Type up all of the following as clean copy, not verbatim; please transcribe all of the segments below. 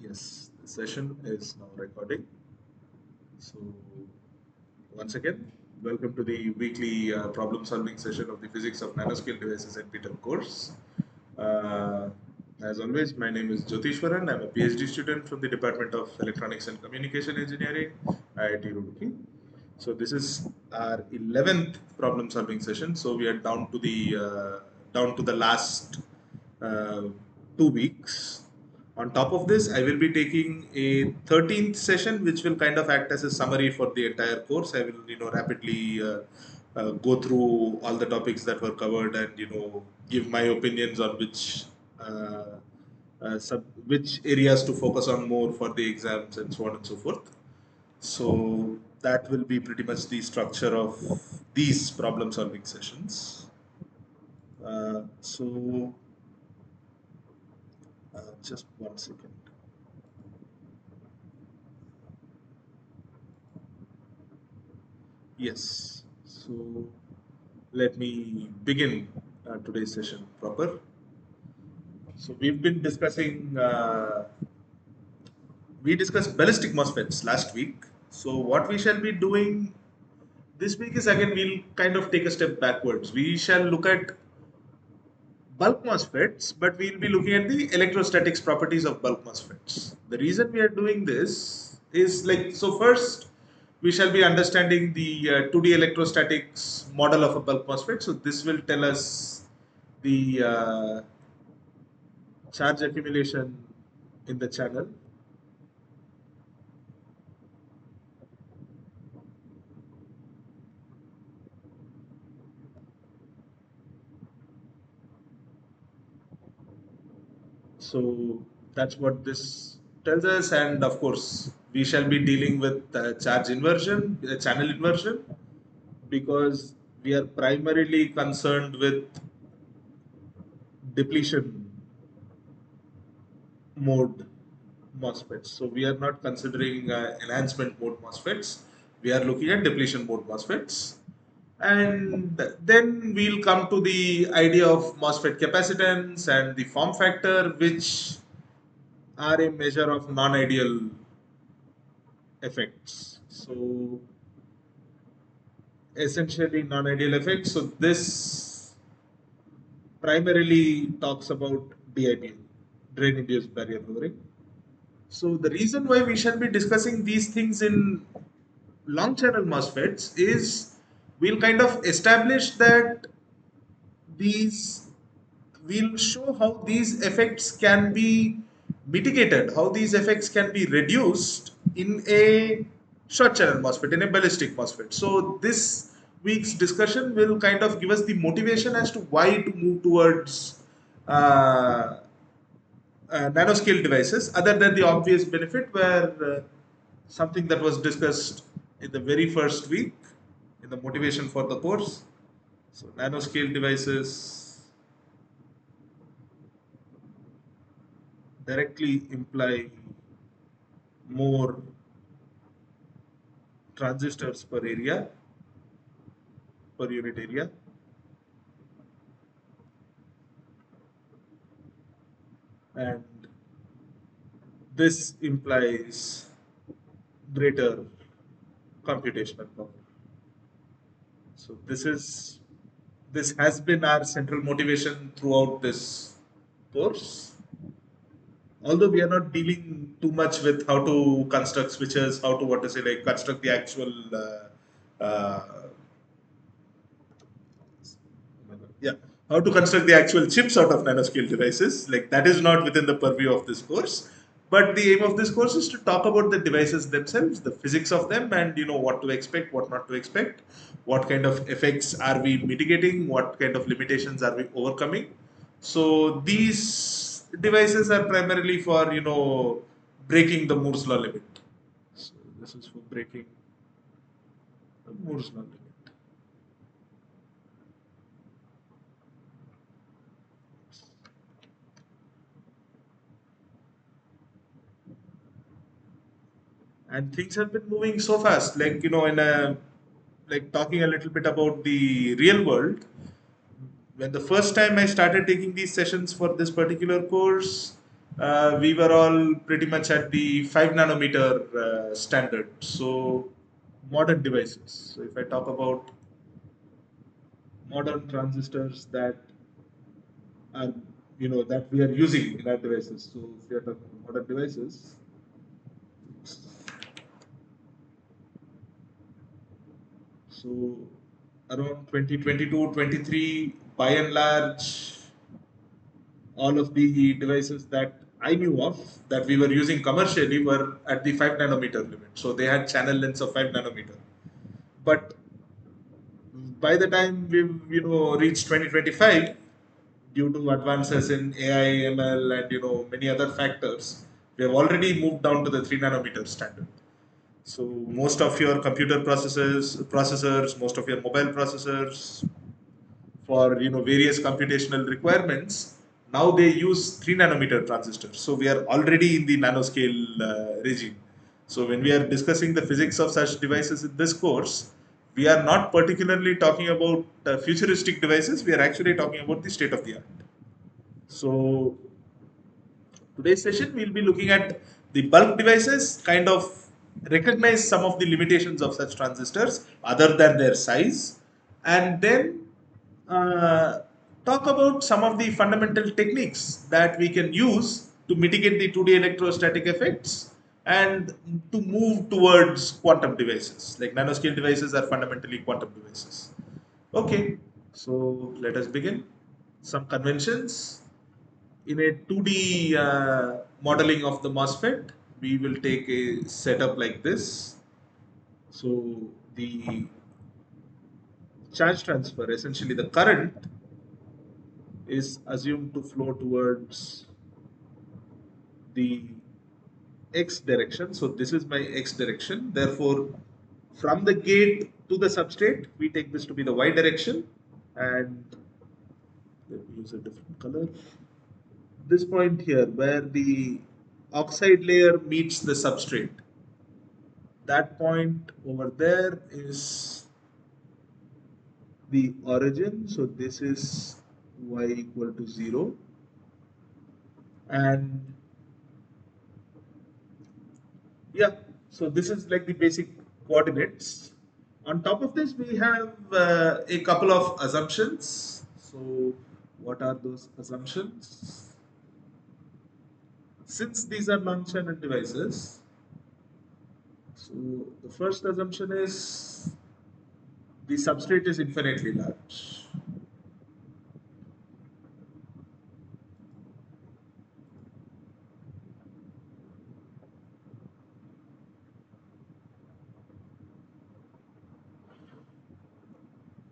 Yes, the session is now recording. So, once again, welcome to the weekly problem solving session of the Physics of Nanoscale Devices NPTEL course. Uh, as always, my name is Jyotishwaran. I'm a PhD student from the Department of Electronics and Communication Engineering, IIT Roorkee. So, this is our 11th problem solving session. So, we are down to the last uh, 2 weeks. On top of this, I will be taking a 13th session, which will kind of act as a summary for the entire course. I will, rapidly go through all the topics that were covered and, give my opinions on which areas to focus on more for the exams and so on and so forth. So that will be pretty much the structure of these problem solving sessions. Just 1 second. Yes. So let me begin today's session proper. So we've been discussing, we discussed ballistic MOSFETs last week. So what we shall be doing this week is again, we'll kind of take a step backwards. We shall look at bulk MOSFETs, but we'll be looking at the electrostatics properties of bulk MOSFETs. The reason we are doing this is so first we shall be understanding the 2D electrostatics model of a bulk MOSFET. So this will tell us the charge accumulation in the channel. So that's what this tells us, and of course we shall be dealing with charge inversion, channel inversion, because we are primarily concerned with depletion mode MOSFETs. So we are not considering enhancement mode MOSFETs. We are looking at depletion mode MOSFETs. And then we'll come to the idea of MOSFET capacitance and the form factor, which are a measure of non-ideal effects. So essentially non-ideal effects. So this primarily talks about DIB, drain induced barrier lowering. So the reason why we shall be discussing these things in long channel MOSFETs is we'll kind of establish that these we'll show how these effects can be mitigated, how these effects can be reduced in a short channel MOSFET, in a ballistic MOSFET. So this week's discussion will kind of give us the motivation as to why to move towards uh, nanoscale devices, other than the obvious benefit where something that was discussed in the very first week in the motivation for the course. So nanoscale devices directly imply more transistors per area, per unit area. And this implies greater computational power. So this has been our central motivation throughout this course. Although we are not dealing too much with how to construct switches, how to construct the actual yeah, how to construct the actual chips out of nanoscale devices. Like that is not within the purview of this course. But the aim of this course is to talk about the devices themselves, the physics of them, and what to expect, what not to expect, what kind of effects are we mitigating, what kind of limitations are we overcoming. So these devices are primarily for breaking the Moore's law limit. So this is for breaking the Moore's law limit. And things have been moving so fast, in a talking a little bit about the real world. When the first time I started taking these sessions for this particular course, we were all pretty much at the 5 nanometer standard. So modern devices. So if I talk about modern transistors that are, that we are using in our devices. So if we are talking about modern devices, so around 2022, 23, by and large, all of the devices that I knew of that we were using commercially were at the 5 nanometer limit. So they had channel lengths of 5 nanometer. But by the time we reached 2025, due to advances in AI, ML, and many other factors, we have already moved down to the 3 nanometer standard. So most of your computer processors, most of your mobile processors, for various computational requirements, now they use 3 nanometer transistors. So we are already in the nanoscale regime. So when we are discussing the physics of such devices in this course, we are not particularly talking about futuristic devices. We are actually talking about the state of the art. So today's session we'll be looking at the bulk devices, kind of recognize some of the limitations of such transistors other than their size, and then uh, talk about some of the fundamental techniques that we can use to mitigate the 2D electrostatic effects and to move towards quantum devices. Like nanoscale devices are fundamentally quantum devices. Okay, so let us begin. Some conventions. In a 2D modeling of the MOSFET, we will take a setup like this. So the charge transfer, essentially the current, is assumed to flow towards the x direction. So this is my x direction. Therefore, from the gate to the substrate, we take this to be the y direction. And let me use a different color. This point here, where the oxide layer meets the substrate, that point over there is the origin. So this is y equal to 0. And yeah, so this is like the basic coordinates. On top of this, we have a couple of assumptions. So what are those assumptions? Since these are non-channel devices, so the first assumption is the substrate is infinitely large.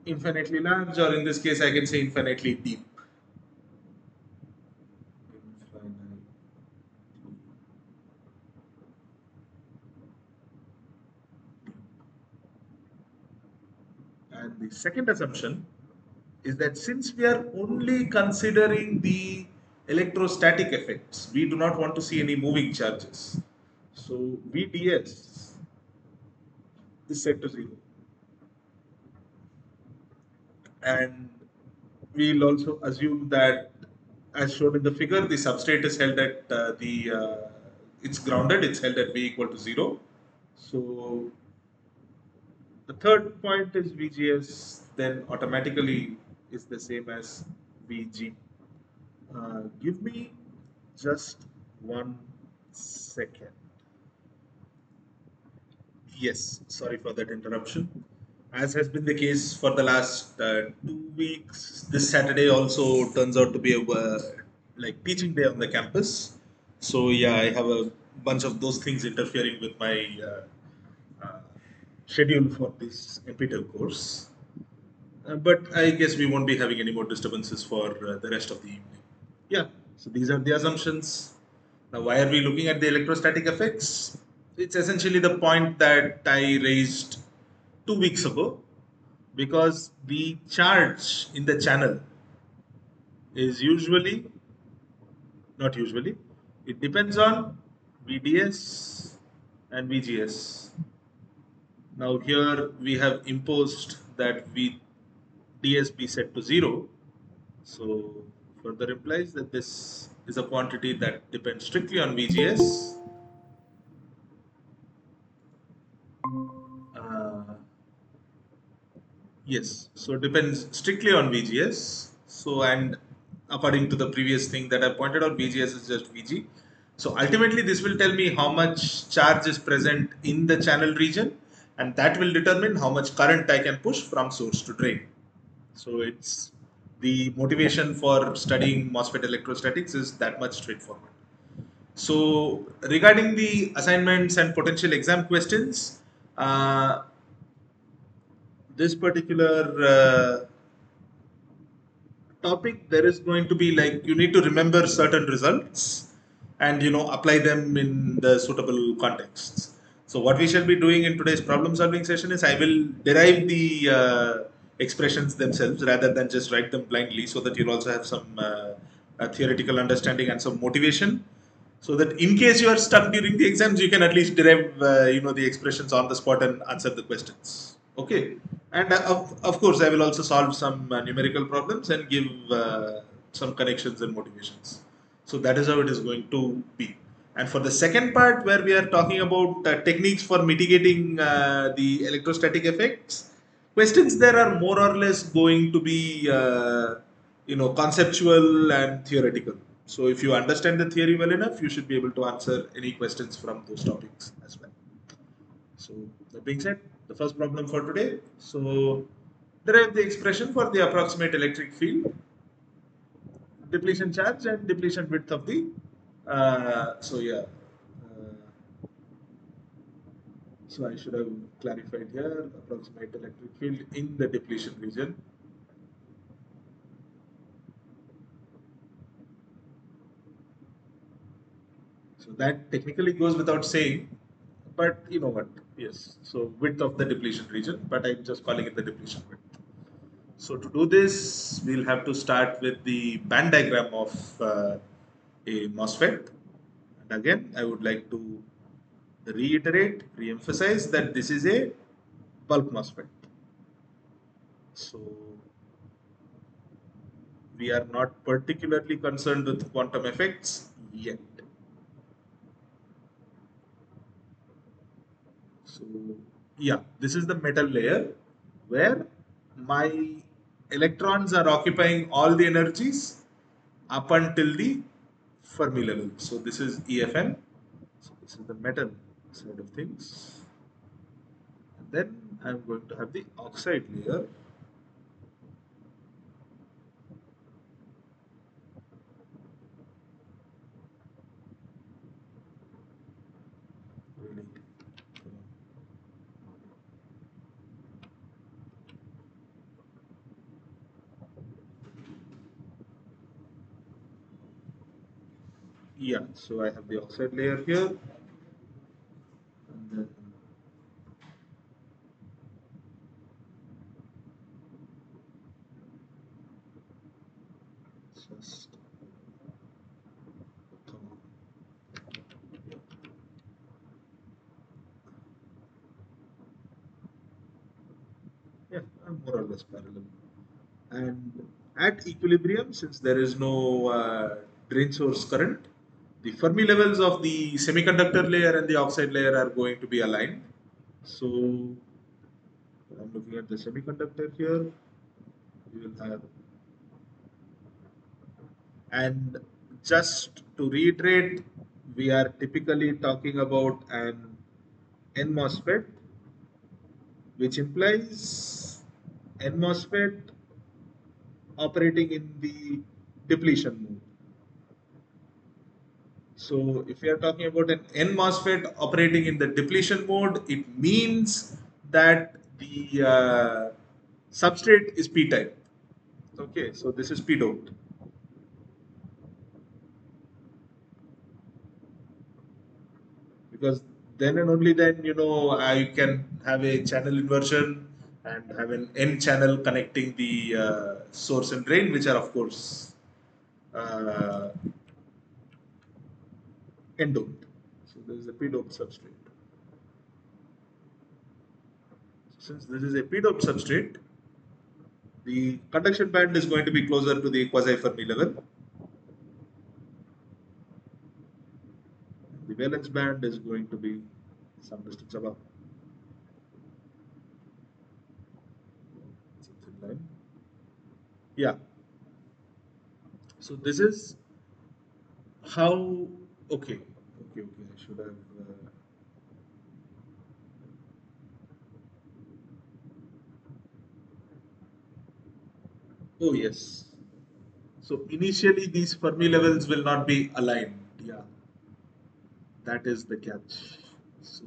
Infinitely large, or in this case, I can say infinitely deep. Infinite. And the second assumption is that since we are only considering the electrostatic effects, we do not want to see any moving charges. So VDS is set to 0. And we'll also assume that, as shown in the figure, the substrate is held at it's grounded, it's held at V equal to 0. So the third point is VGS, then automatically is the same as VG. Give me just 1 second. Yes, sorry for that interruption. As has been the case for the last 2 weeks, this Saturday also turns out to be a like teaching day on the campus. So yeah, I have a bunch of those things interfering with my uh, schedule for this NPTEL course. But I guess we won't be having any more disturbances for the rest of the evening. Yeah, so these are the assumptions. Now, why are we looking at the electrostatic effects? It's essentially the point that I raised 2 weeks ago, because the charge in the channel is usually, not usually, it depends on VDS and VGS. Now, here we have imposed that VDS be set to 0. So further implies that this is a quantity that depends strictly on VGS. Uh, yes, so it depends strictly on VGS. So, and according to the previous thing that I pointed out, VGS is just VG. So ultimately this will tell me how much charge is present in the channel region, and that will determine how much current I can push from source to drain. So it's the motivation for studying MOSFET electrostatics is that much straightforward. So regarding the assignments and potential exam questions, this particular topic, there is going to be like you need to remember certain results and apply them in the suitable contexts. So what we shall be doing in today's problem solving session is I will derive the expressions themselves rather than just write them blindly, so that you'll also have some theoretical understanding and some motivation, so that in case you are stuck during the exams, you can at least derive the expressions on the spot and answer the questions. Okay, and of course I will also solve some numerical problems and give some connections and motivations. So that is how it is going to be. And for the second part, where we are talking about techniques for mitigating the electrostatic effects, questions there are more or less going to be conceptual and theoretical. So if you understand the theory well enough, you should be able to answer any questions from those topics as well. So that being said, the first problem for today. So derive the expression for the approximate electric field, depletion charge, and depletion width of the. So yeah. So I should have clarified here approximate electric field in the depletion region. So that technically goes without saying, but you know what? Yes. So width of the depletion region, but I'm just calling it the depletion width. So to do this, we'll have to start with the band diagram of a MOSFET. And again, I would like to reiterate, re-emphasize that this is a bulk MOSFET. So we are not particularly concerned with quantum effects yet. So yeah, this is the metal layer where my electrons are occupying all the energies up until the Fermi level. So this is EFN. So this is the metal side of things. And then I'm going to have the oxide layer. Yeah, so I have the oxide layer here. And then just yeah, more or less parallel. And at equilibrium, since there is no drain source current, the Fermi levels of the semiconductor layer and the oxide layer are going to be aligned. So I'm looking at the semiconductor here. We will have, and just to reiterate, we are typically talking about an N MOSFET, which implies N MOSFET operating in the depletion mode. So if we are talking about an N MOSFET operating in the depletion mode, it means that the substrate is p-type. Okay, so this is p-doped. Because then and only then, I can have a channel inversion and have an N channel connecting the source and drain, which are of course uh, N-doped. So this is a p-doped substrate. Since this is a p-doped substrate, the conduction band is going to be closer to the quasi-Fermi level. valence band is going to be some distance above. It's a thin line. Yeah. So this is how. Okay. Okay. Okay. I should have. Oh yes. So initially these Fermi levels will not be aligned. Yeah. That is the catch. So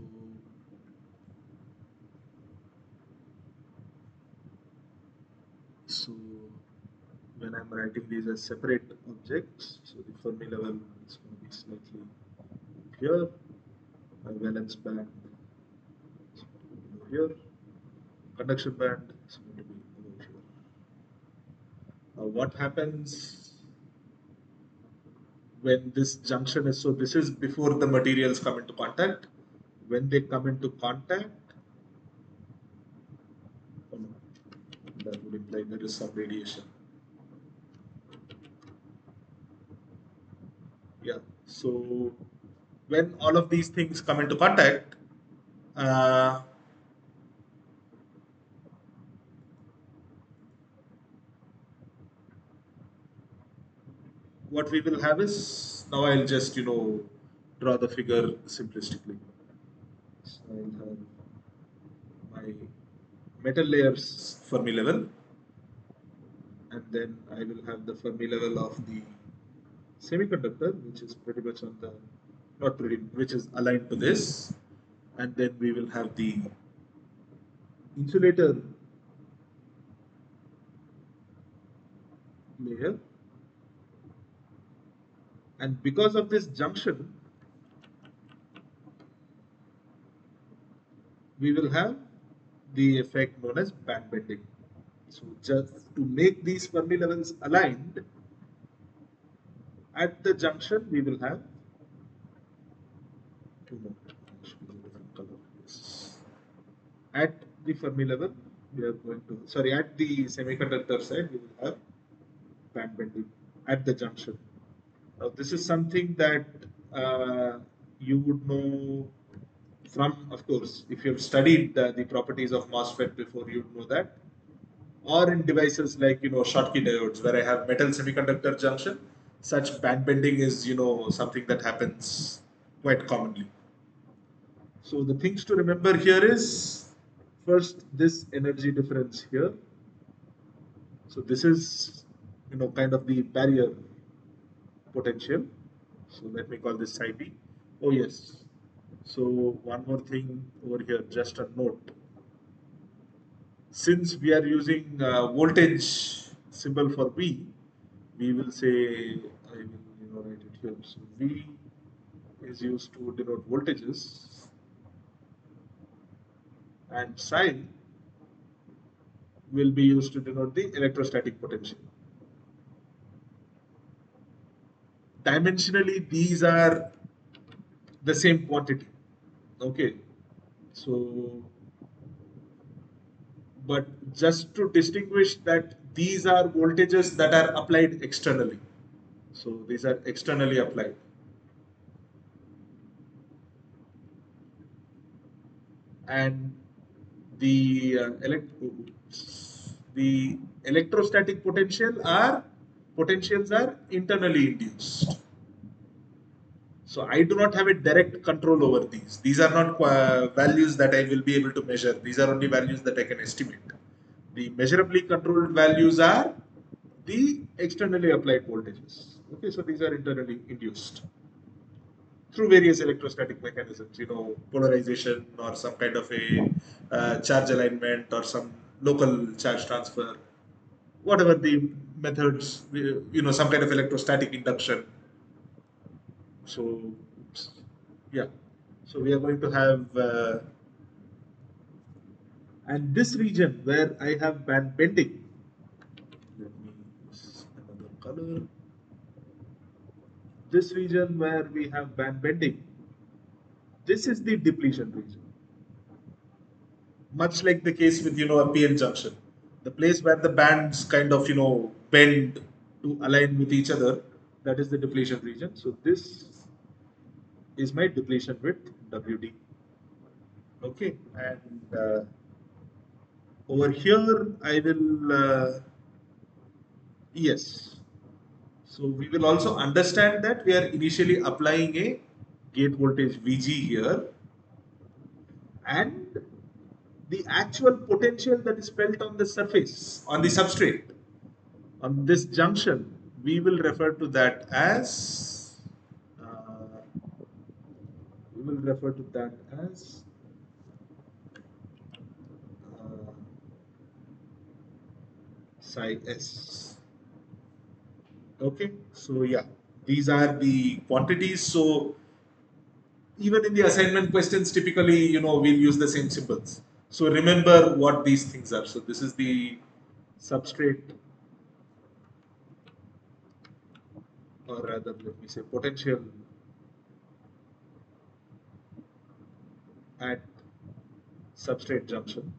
so when I'm writing these as separate objects, so the Fermi level is going to be slightly up here. My valence band is going to be over here. Conduction band is going to be over here. Now what happens when this junction is, so this is before the materials come into contact. When they come into contact, oh no, that would imply there is some radiation. Yeah, so when all of these things come into contact, uh, what we will have is, now I'll just, draw the figure simplistically. So I'll have my metal layers Fermi level, and then I will have the Fermi level of the semiconductor, which is pretty much on the, not pretty, which is aligned to this, and then we will have the insulator layer, and because of this junction, we will have the effect known as band bending. So just to make these Fermi levels aligned, at the junction we will have different color. Yes. At the Fermi level, we are going to, sorry, at the semiconductor side, we will have band bending at the junction. Now, this is something that you would know from, of course, if you have studied the properties of MOSFET before, you would know that. Or in devices like, Schottky diodes, where I have metal semiconductor junction, such band bending is, something that happens quite commonly. So the things to remember here is, first, this energy difference here. So this is, kind of the barrier potential. So let me call this psi b. Oh yes. So one more thing over here, just a note. Since we are using voltage symbol for V, we will say, I will write it here. So V is used to denote voltages, and psi will be used to denote the electrostatic potential. Dimensionally, these are the same quantity. Okay, so but just to distinguish that these are voltages that are applied externally. So these are externally applied. And the the electrostatic potentials are internally induced. So I do not have a direct control over these. These are not values that I will be able to measure. These are only values that I can estimate. The measurably controlled values are the externally applied voltages. Okay, so these are internally induced through various electrostatic mechanisms, polarization or some kind of a charge alignment or some local charge transfer, whatever the methods, some kind of electrostatic induction. So, yeah. So we are going to have, and this region where I have band bending, let me use another color. This region where we have band bending, this is the depletion region. Much like the case with, a PN junction. The place where the bands kind of, bend to align with each other, that is the depletion region. So this is my depletion width WD. Okay, and over here I will yes. So we will also understand that we are initially applying a gate voltage VG here, and the actual potential that is felt on the surface, on the substrate, on this junction, we will refer to that as we will refer to that as uh, psi s. Okay, so yeah, these are the quantities. So even in the assignment questions, typically, we'll use the same symbols. So remember what these things are. So this is the substrate, or rather, let me say potential at substrate junction.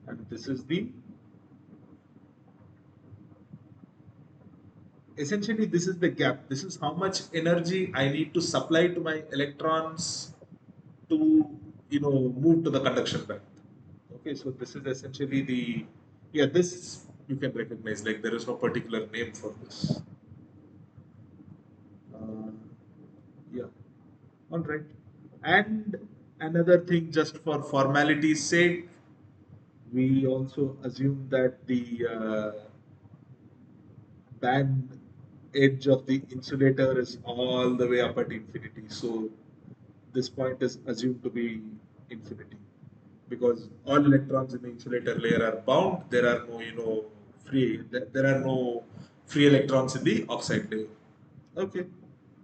And this is the, essentially, this is the gap. This is how much energy I need to supply to my electrons to, move to the conduction band. Okay, so this is essentially the, yeah, this you can recognize, like there is no particular name for this. Uh, yeah, all right. And another thing, just for formality's sake, we also assume that the band edge of the insulator is all the way up at infinity. So this point is assumed to be infinity, because all electrons in the insulator layer are bound. There are no, there are no free electrons in the oxide layer. Okay.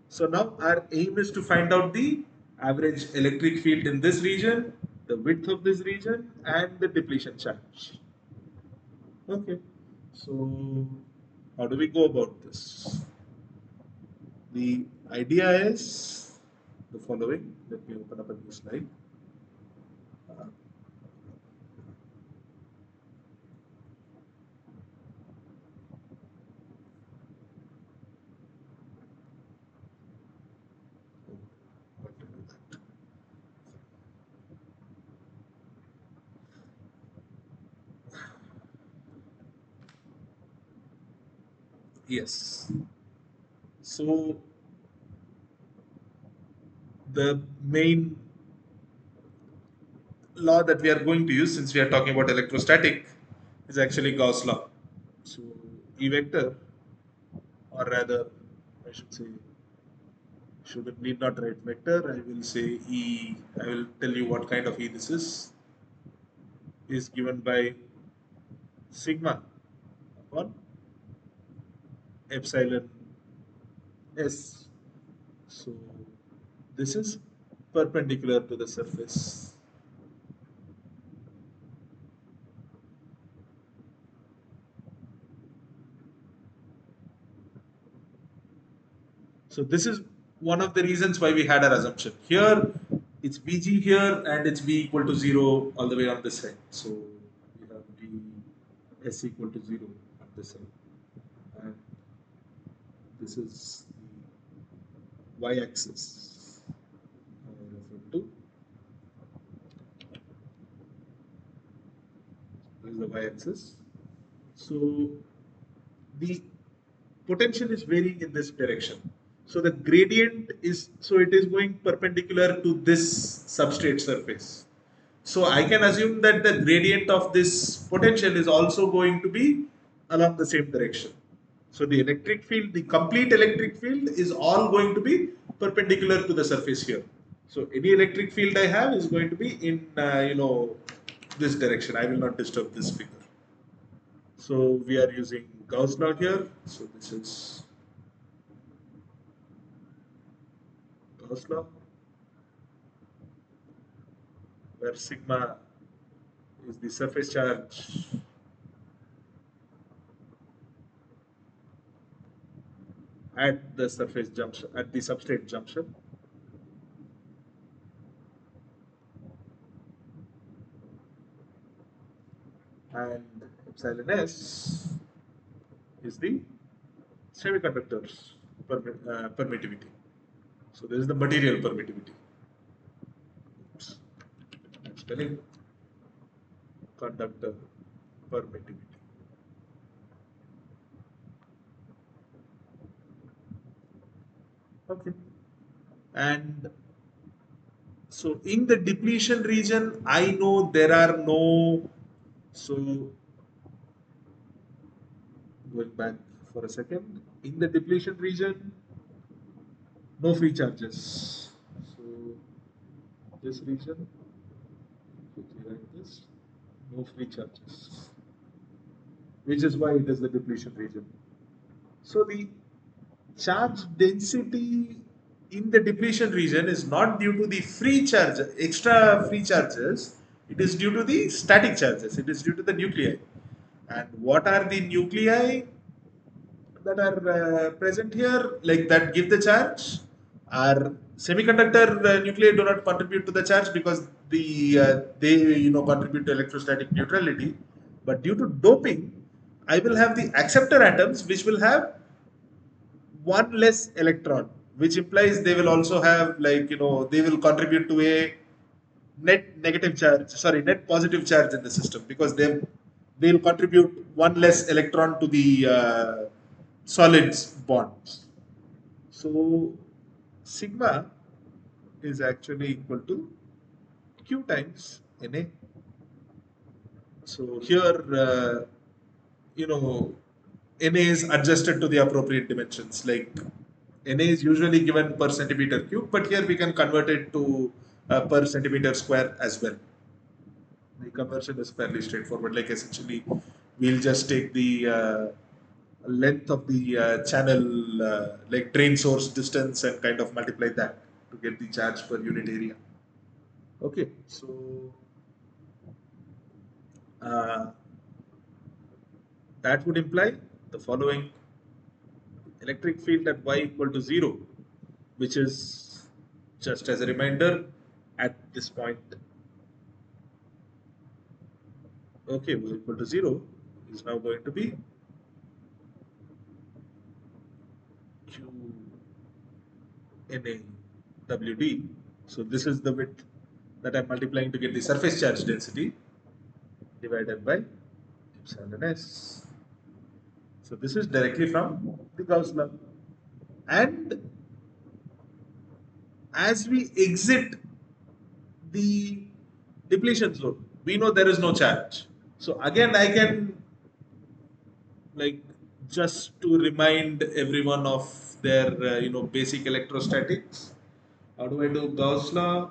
So now our aim is to find out the average electric field in this region, the width of this region, and the depletion charge. Okay. So how do we go about this? The idea is the following. Let me open up a new slide. Uh, what to do that? Yes. So the main law that we are going to use, since we are talking about electrostatic, is actually Gauss law. So E vector, or rather, I should say, should need not write vector. I will say E. I will tell you what kind of E this is given by sigma upon epsilon s. So this is perpendicular to the surface. So this is one of the reasons why we had our assumption. Here, it's Vg here, and it's V equal to 0 all the way on this side. So we have V s equal to 0 on this side. And this is the y-axis. I refer to, this is the y-axis. So the potential is varying in this direction. So the gradient is, so it is going perpendicular to this substrate surface. So I can assume that the gradient of this potential is also going to be along the same direction. So the electric field, the complete electric field is all going to be perpendicular to the surface here. So any electric field I have is going to be in, this direction. I will not disturb this figure. So we are using Gauss law here. So this is Gauss law, where sigma is the surface charge at the surface junction, at the substrate junction. and epsilon s is the semiconductor's permittivity. So this is the material permittivity. Oops. I'm spelling conductor permittivity. Okay. And so in the depletion region, I know there are no, so going back for a second, in the depletion region, no free charges. So this region, quickly write this, no free charges, which is why it is the depletion region. So the charge density in the depletion region is not due to the free charge, extra free charges. It is due to the static charges. It is due to the nuclei. And what are the nuclei that are present here, like that give the charge? Are semiconductor nuclei do not contribute to the charge because they contribute to electrostatic neutrality. But due to doping, I will have the acceptor atoms which will have one less electron, which implies they will also have, like, they will contribute to a net negative charge, sorry, net positive charge in the system, because they'll contribute one less electron to the solids bonds. So sigma is actually equal to Q times Na. So here, Na is adjusted to the appropriate dimensions. Like Na is usually given per centimeter cube, but here we can convert it to per centimeter square as well. The conversion is fairly straightforward. Like essentially, we'll just take the length of the channel, like drain source distance, and kind of multiply that to get the charge per unit area. Okay, so that would imply the following: electric field at y equal to 0, which is, just as a reminder, at this point, okay, y equal to 0 is now going to be Q Na WD. So this is the width that I'm multiplying to get the surface charge density divided by epsilon s. So this is directly from the Gauss law. And as we exit the depletion zone, we know there is no charge. So again, I can, like, just to remind everyone of their basic electrostatics. How do I do Gauss law?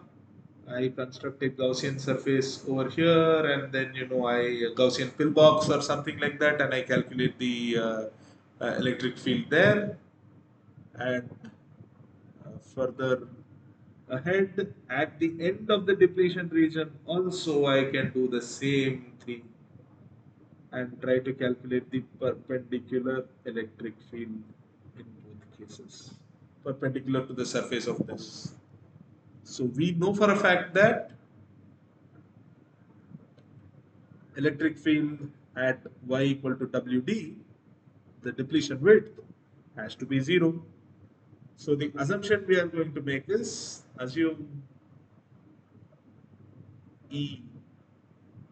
I construct a Gaussian surface over here, and then I Gaussian pillbox or something like that, and I calculate the electric field there. And further ahead, at the end of the depletion region, also I can do the same thing and try to calculate the perpendicular electric field in both cases, perpendicular to the surface of this. So we know for a fact that electric field at y equal to WD, the depletion width, has to be 0. So the assumption we are going to make is, assume E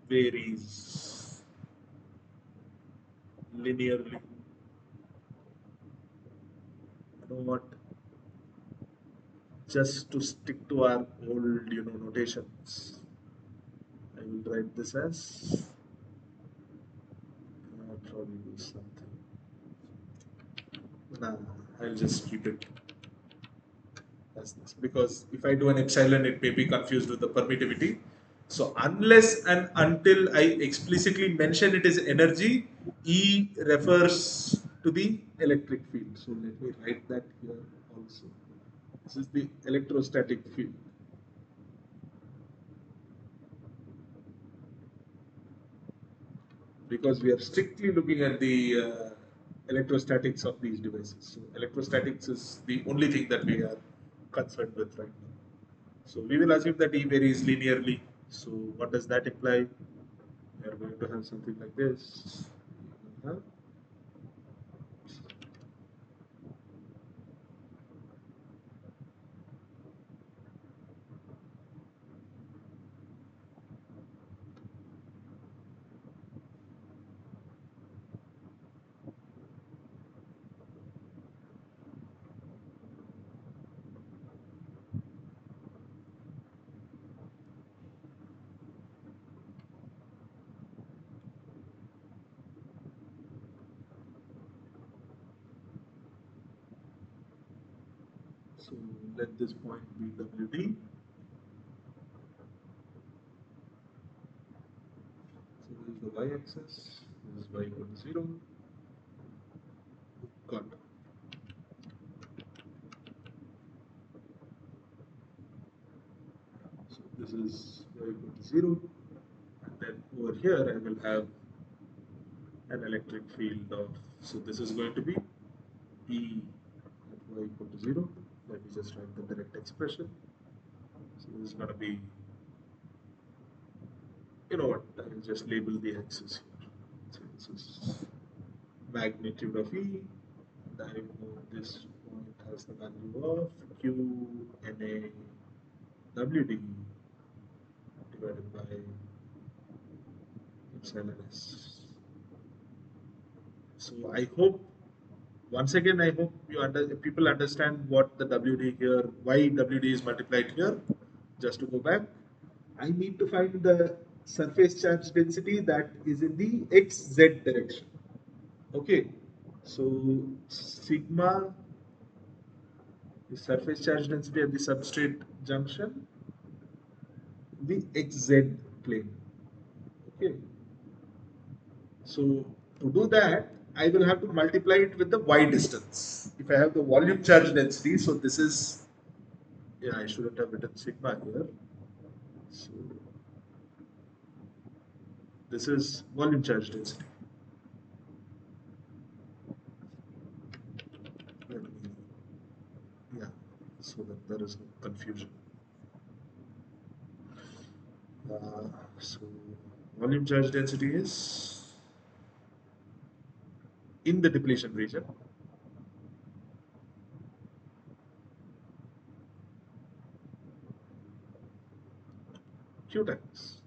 varies linearly. You know what? Just to stick to our old, notations, I will write this as, I'll probably do something. Nah, I'll just keep it as this, because if I do an epsilon, it may be confused with the permittivity. So unless and until I explicitly mention it is energy, E refers to the electric field. So let me write that here also. This is the electrostatic field. Because we are strictly looking at the electrostatics of these devices. So electrostatics is the only thing that we are concerned with right now. So we will assume that E varies linearly. So what does that imply? we are going to have something like this. We will have so let this point be WD. So this is the y-axis, this is y equal to 0. Got it. So this is y equal to 0, and then over here I will have an electric field of, so this is going to be E at y equal to 0. Let me just write the direct expression. So this is going to be, you know what, I will just label the axis here. So this is magnitude of E, and I know this point has the value of Q NA WD divided by epsilon S. So I hope, once again, I hope people understand what the WD here, why WD is multiplied here. Just to go back, I need to find the surface charge density that is in the XZ direction. Okay, so sigma is surface charge density at the substrate junction, the XZ plane. Okay, so to do that, I will have to multiply it with the y distance. If I have the volume charge density, so this is, yeah, I shouldn't have written sigma here. So this is volume charge density. Let me, yeah, so that there is no confusion. So volume charge density is in the depletion region. Q times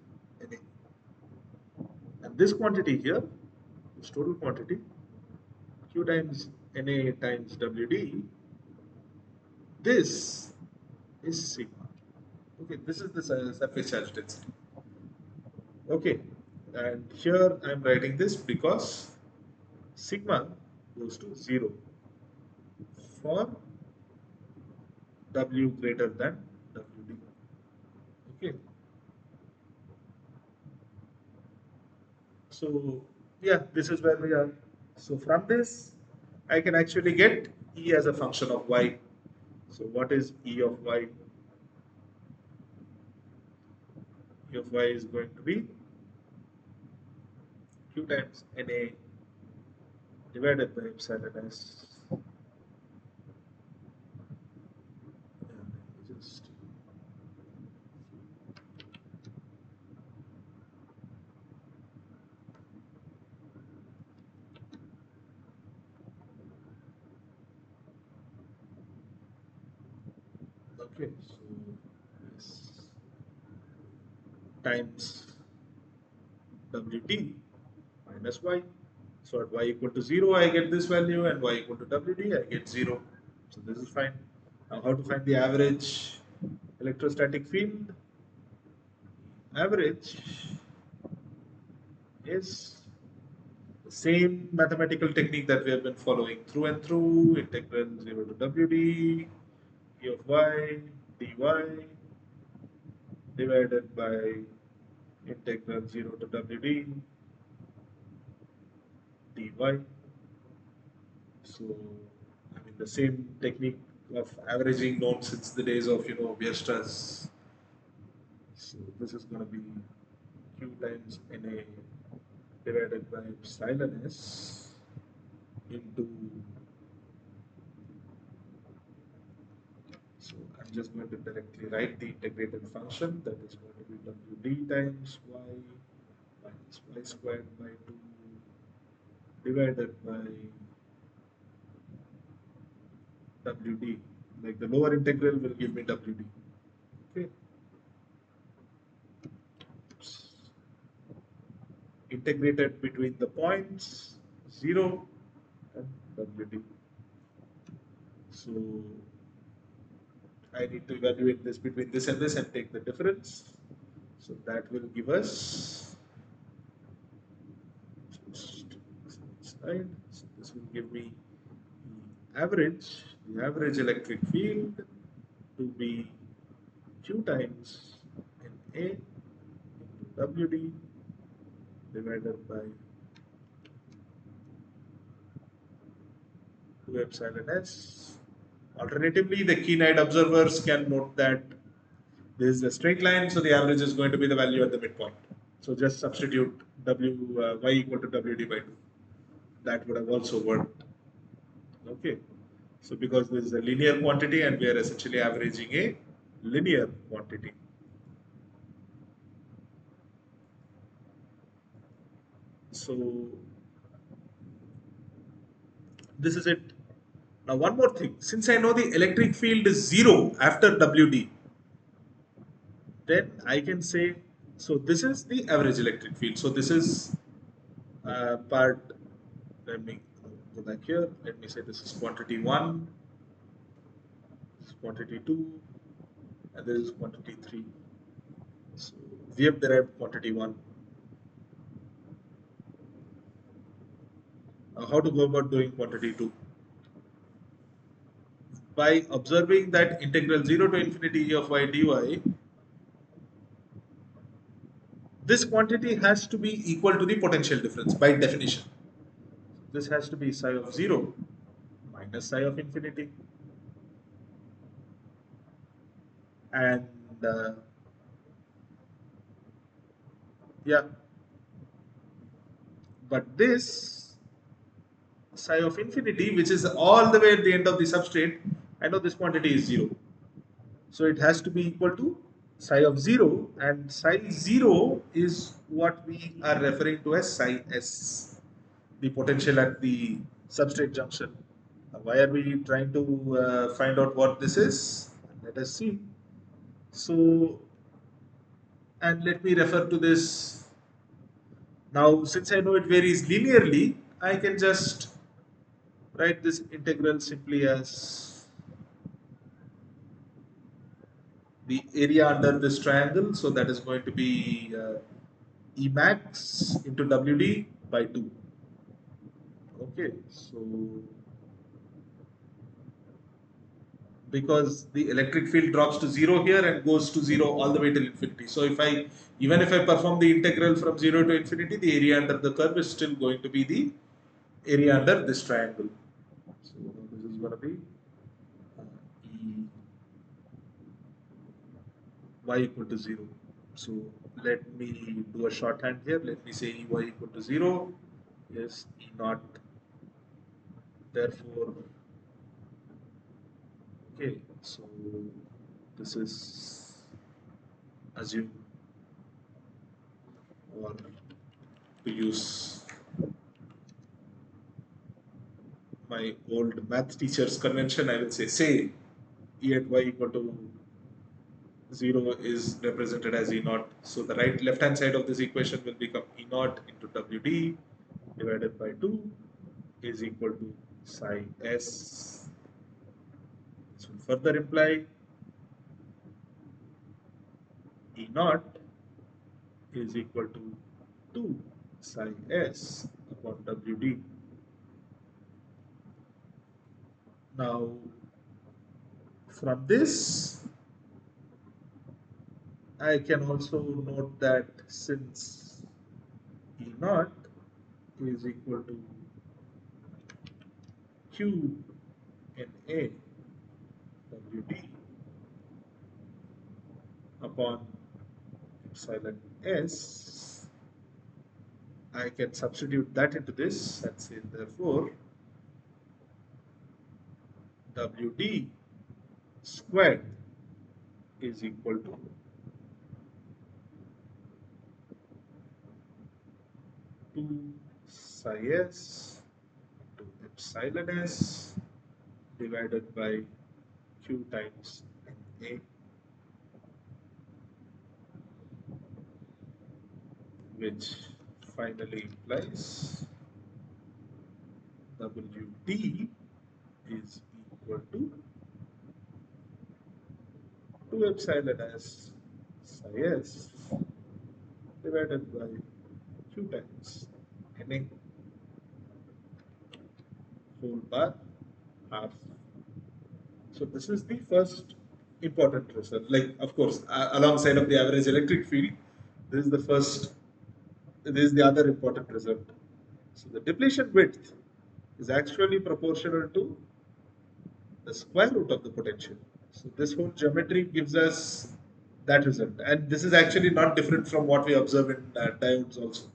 NA. And this quantity here, this total quantity, Q times NA times WD, this is sigma. Okay, this is the surface charge density. Okay, and here I am writing this because sigma goes to 0 for W greater than WD. Okay, so yeah, this is where we are. So from this, I can actually get E as a function of Y. So what is E of Y? E of Y is going to be Q times NA divided by epsilon S. And just okay, so this times WT minus Y. So at Y equal to 0, I get this value, and Y equal to WD, I get 0. So this is fine. Now how to find the average electrostatic field? Average is the same mathematical technique that we have been following through and through, integral 0 to WD, E of Y, dy divided by integral 0 to WD, dy. So, I mean, the same technique of averaging known since the days of, Weierstrass. So this is going to be Q times NA divided by epsilon S into, so I'm just going to directly write the integrated function, that is going to be WD times Y minus y squared by 2 divided by WD. Like the lower integral will give me WD. Okay. Integrated between the points 0 and WD. So I need to evaluate this between this and take the difference. So that will give us slide. So this will give me the average electric field to be Q times NA into WD divided by 2 epsilon S. Alternatively, the keen-eyed observers can note that this is a straight line, so the average is going to be the value at the midpoint. So just substitute y equal to WD by 2. That would have also worked. Okay. So because this is a linear quantity and we are essentially averaging a linear quantity. So this is it. Now one more thing. Since I know the electric field is 0 after WD, then I can say, so this is the average electric field. So this is part, let me go back here. Let me say this is quantity 1, this is quantity 2, and this is quantity 3. So we have derived quantity 1. Now how to go about doing quantity 2? By observing that integral 0 to infinity e of y dy, this quantity has to be equal to the potential difference by definition. This has to be psi of 0 minus psi of infinity. And yeah, but this psi of infinity, which is all the way at the end of the substrate, I know this quantity is 0. So it has to be equal to psi of 0, and psi 0 is what we are referring to as psi s, the potential at the substrate junction. Now, why are we trying to find out what this is? Let us see. So, and let me refer to this. Now, since I know it varies linearly, I can just write this integral simply as the area under this triangle. So that is going to be E max into WD by 2. Okay, so because the electric field drops to 0 here and goes to 0 all the way till infinity. So even if I perform the integral from 0 to infinity, the area under the curve is still going to be the area under this triangle. So this is going to be E y equal to 0. So let me do a shorthand here. Let me say E y equal to 0 is E naught. Therefore, okay, so this is assume, or to use my old math teacher's convention, I will say E at y equal to 0 is represented as E naught. So the left hand side of this equation will become E naught into WD divided by 2 is equal to psi s. This will further imply E naught is equal to 2 psi s upon WD. Now, from this, I can also note that since E naught is equal to Q NA WD upon epsilon s, I can substitute that into this and say therefore WD squared is equal to 2 psi s into epsilon s divided by q times Na, which finally implies Wd is equal to 2 epsilon s psi s divided by q times Na whole bar half. So this is the first important result. Like, of course, alongside of the average electric field, this is the first. This is the other important result. So the depletion width is actually proportional to the square root of the potential. So this whole geometry gives us that result, and this is actually not different from what we observe in diodes also.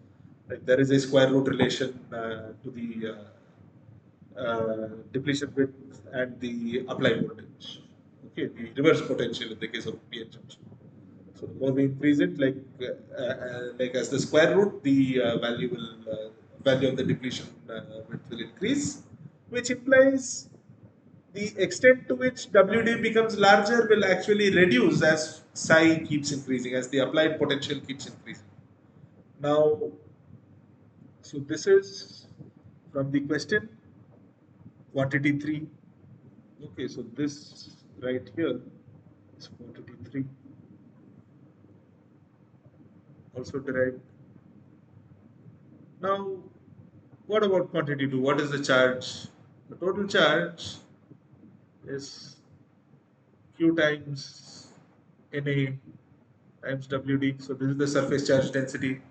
Like there is a square root relation to the depletion width and the applied voltage. Okay, the reverse potential in the case of PN junction. So the more we increase it, like as the square root, the value of the depletion width will increase, which implies the extent to which WD becomes larger will actually reduce as psi keeps increasing, as the applied potential keeps increasing. Now, so this is from the question quantity 3. Okay, so this right here is quantity 3, also derived. Now, what about quantity 2? What is the charge? The total charge is Q times Na times Wd. So this is the surface charge density.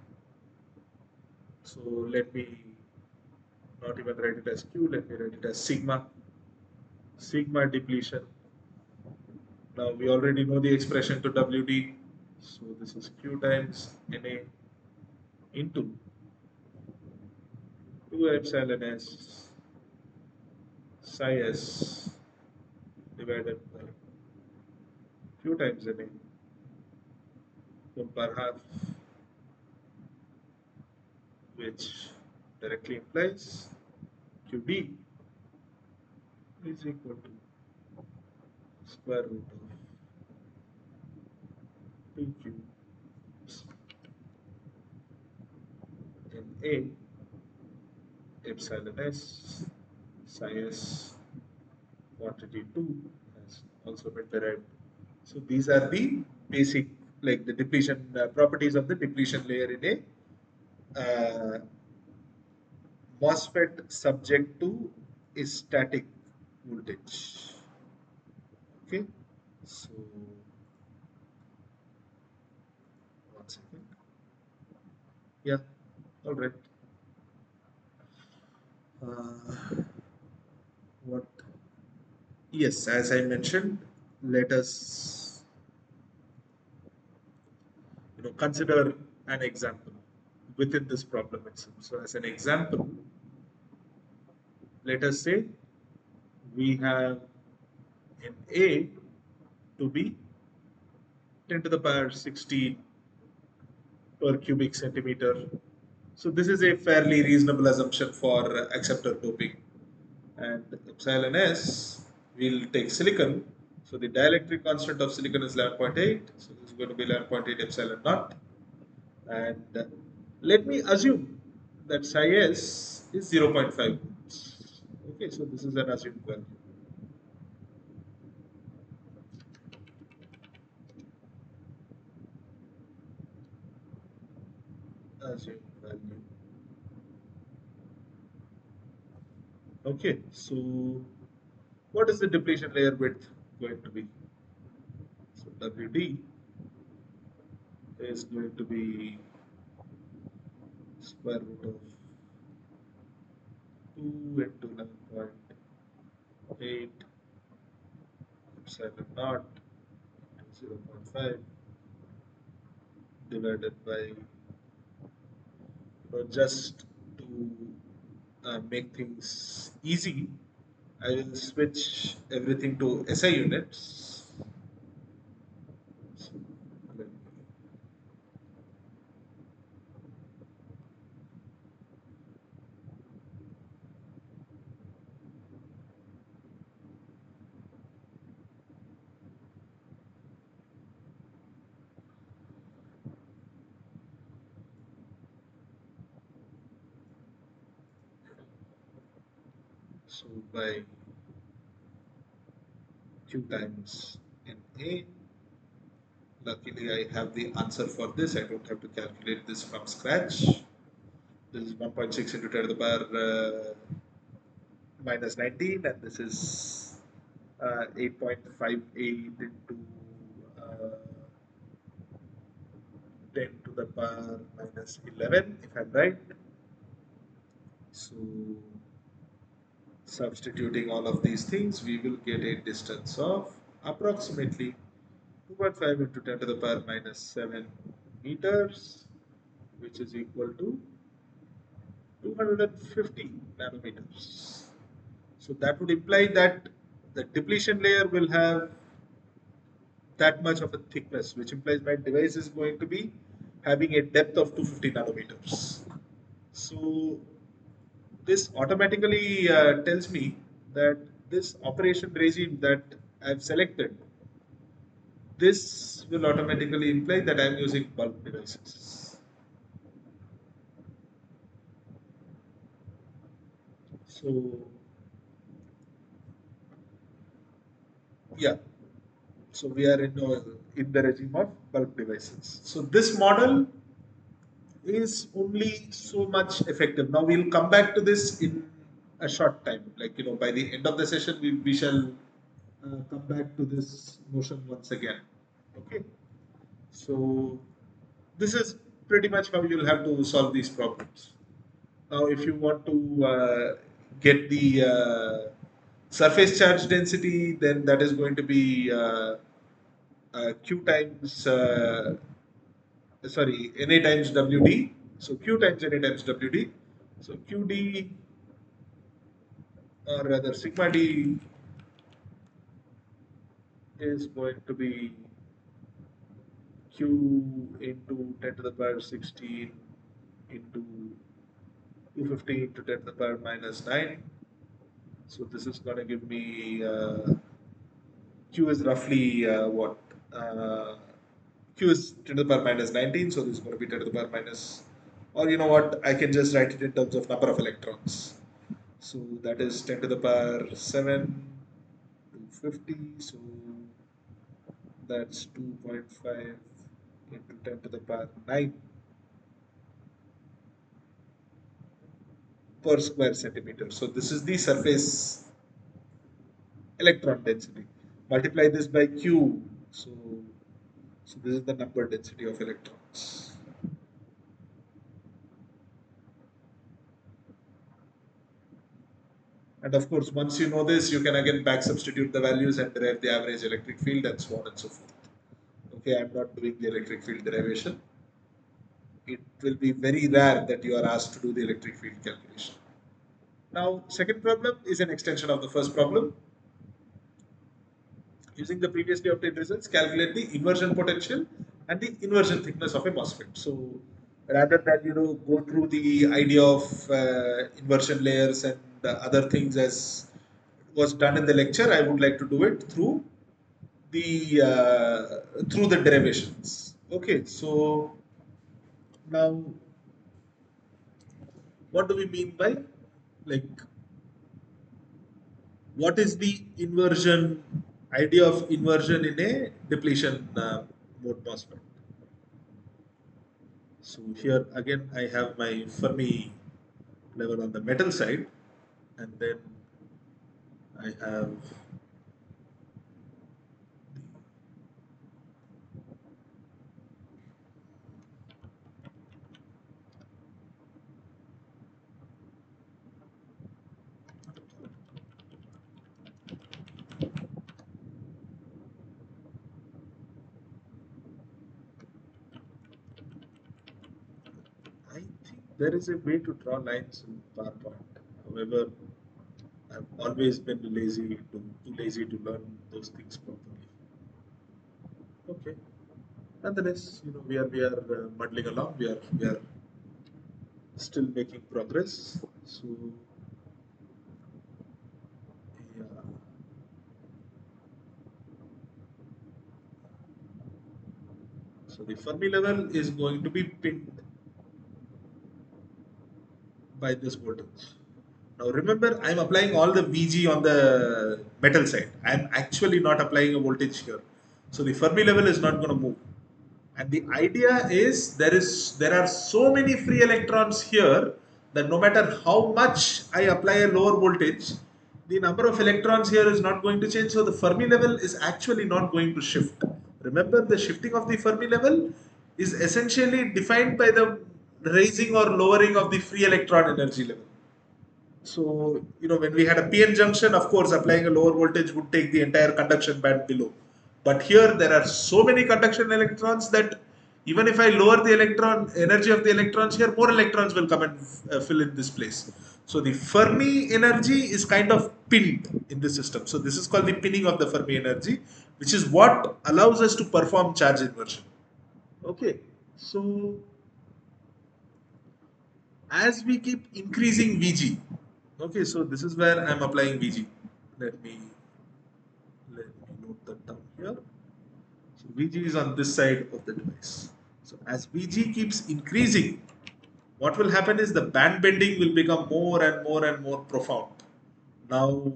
So let me not even write it as Q, let me write it as sigma. Sigma depletion. Now we already know the expression to Wd. So this is Q times Na into 2 epsilon s psi s divided by Q times Na whole per half, which directly implies Qd is equal to square root of 2Q Na epsilon s psi s quantity 2 has also been derived. So these are the basic, like the depletion properties of the depletion layer in a MOSFET subject to a static voltage. Okay, so one second. Yeah, all right. What? Yes, as I mentioned, let us consider an example within this problem itself. So as an example, let us say we have in A to be 10 to the power 16 per cubic centimeter. So this is a fairly reasonable assumption for acceptor doping. And epsilon s, we'll take silicon. So the dielectric constant of silicon is 11.8. So this is going to be 11.8 epsilon naught. And let me assume that psi s is 0.5 volts. Okay, so this is an assumed value. Assumed value. Okay, so what is the depletion layer width going to be? So WD is going to be square root of 2 into 11.8 epsilon naught into 0.5 divided by, just to make things easy, I will switch everything to SI units. So let me So by Q times NA. Luckily, I have the answer for this. I don't have to calculate this from scratch. This is 1.6 into 10 to the power minus 19, and this is 8.58 into uh, 10 to the power minus 11, if I'm right. So, substituting all of these things, we will get a distance of approximately 2.5 into 10 to the power minus 7 meters, which is equal to 250 nanometers. So that would imply that the depletion layer will have that much of a thickness, which implies my device is going to be having a depth of 250 nanometers. So this automatically tells me that this operation regime that I've selected, this will automatically imply that I'm using bulk devices. So yeah, so we are in the regime of bulk devices. So this model is only so much effective. Now we'll come back to this in a short time. Like, by the end of the session, we shall come back to this notion once again. Okay. So this is pretty much how you'll have to solve these problems. Now, if you want to get the surface charge density, then that is going to be Q times sorry, Na times Wd. So Q times Na times Wd. So Qd, or rather sigma d, is going to be Q into 10 to the power 16 into 250 into 10 to the power minus 9. So this is going to give me Q is roughly what? Q is 10 to the power minus 19, so this is going to be 10 to the power minus, or you know what, I can just write it in terms of number of electrons. So that is 10 to the power 7 to 50, so that's 2.5 into 10 to the power 9 per square centimeter. So this is the surface electron density. Multiply this by Q, so this is the number density of electrons. And of course, once you know this, you can again back substitute the values and derive the average electric field and so on and so forth. Okay, I'm not doing the electric field derivation. It will be very rare that you are asked to do the electric field calculation. Now, second problem is an extension of the first problem. Using the previously obtained results, calculate the inversion potential and the inversion thickness of a MOSFET. So, rather than go through the idea of inversion layers and other things as was done in the lecture, I would like to do it through the derivations. Okay, so now what do we mean by, like, what is the inversion idea of inversion in a depletion mode MOSFET? So here again I have my Fermi level on the metal side, and then I have I think there is a way to draw lines in PowerPoint. However, I've always been too lazy to learn those things properly. Okay. Nonetheless, we are muddling along. We are still making progress. So yeah. So the Fermi level is going to be pinned by this voltage. Now remember, I'm applying all the VG on the metal side. I'm actually not applying a voltage here. So the Fermi level is not going to move. And the idea is there are so many free electrons here that no matter how much I apply a lower voltage, the number of electrons here is not going to change. So the Fermi level is actually not going to shift. Remember, the shifting of the Fermi level is essentially defined by the raising or lowering of the free electron energy level. So, when we had a PN junction, of course, applying a lower voltage would take the entire conduction band below. But here, there are so many conduction electrons that even if I lower the electron energy of the electrons here, more electrons will come and fill in this place. So, the Fermi energy is kind of pinned in the system. So, this is called the pinning of the Fermi energy, which is what allows us to perform charge inversion. Okay, so as we keep increasing VG, okay, so this is where I'm applying VG. Let me note that down here. So VG is on this side of the device. So as VG keeps increasing, what will happen is the band bending will become more and more and more profound. Now,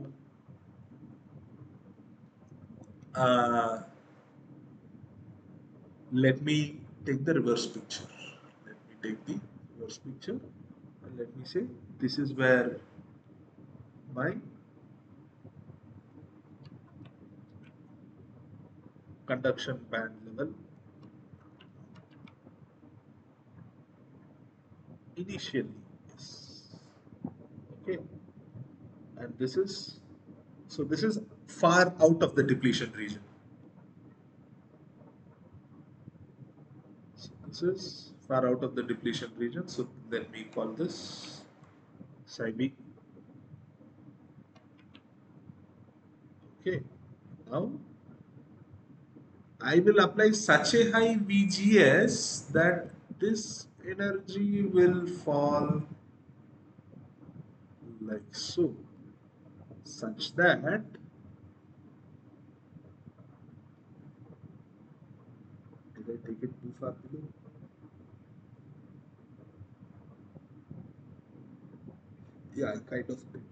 uh, let me take the reverse picture. Let me take the reverse picture and let me say this is where my conduction band level initially is. Okay, and this is far out of the depletion region. So this is far out of the depletion region. So let me call this psi B. Okay, now I will apply such a high VGS that this energy will fall like so, such that did I take it too far below? Yeah, I kind of did.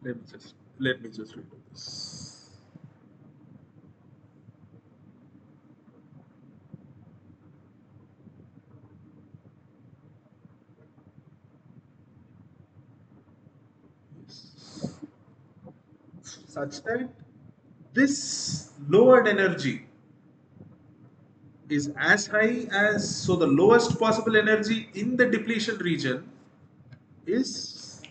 Let me just redo this. Yes. Such that this lowered energy is as high as, so the lowest possible energy in the depletion region is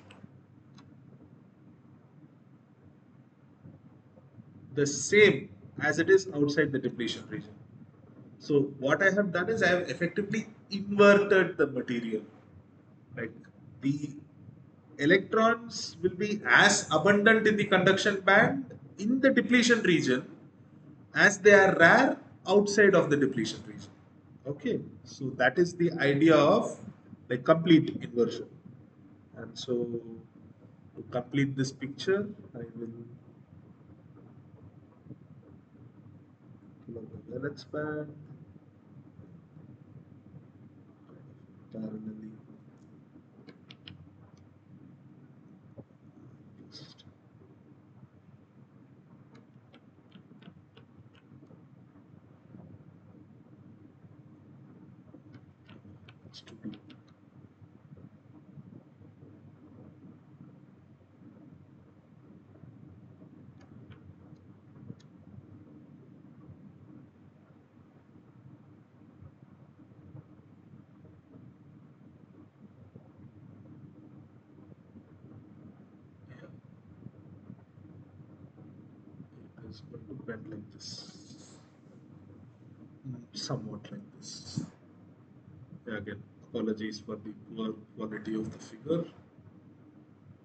the same as it is outside the depletion region. So what I have done is I have effectively inverted the material. Like the electrons will be as abundant in the conduction band in the depletion region as they are rare outside of the depletion region. Okay, so that is the idea of like complete inversion. And so to complete this picture, I will pull up the valence band parallelly. Just to do. It is going to bend like this, somewhat like this. Again, apologies for the poor quality of the figure.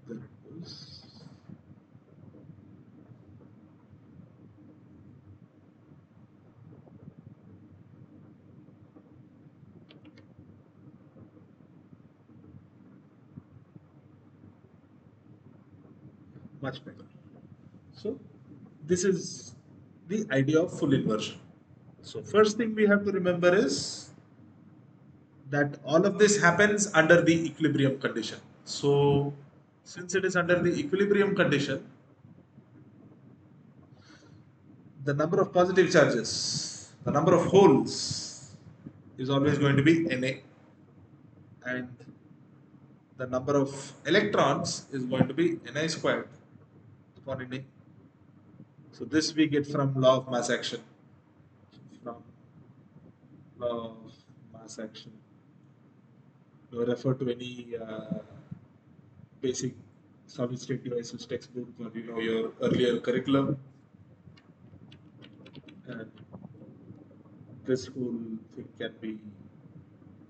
There it goes. Much better. So this is the idea of full inversion. So first thing we have to remember is that all of this happens under the equilibrium condition. So since it is under the equilibrium condition, the number of positive charges, the number of holes is always going to be Na, and the number of electrons is going to be Ni squared upon Na. So this we get from law of mass action. From law of mass action. You refer to any basic solid state devices textbook or your earlier curriculum, and this whole thing can be,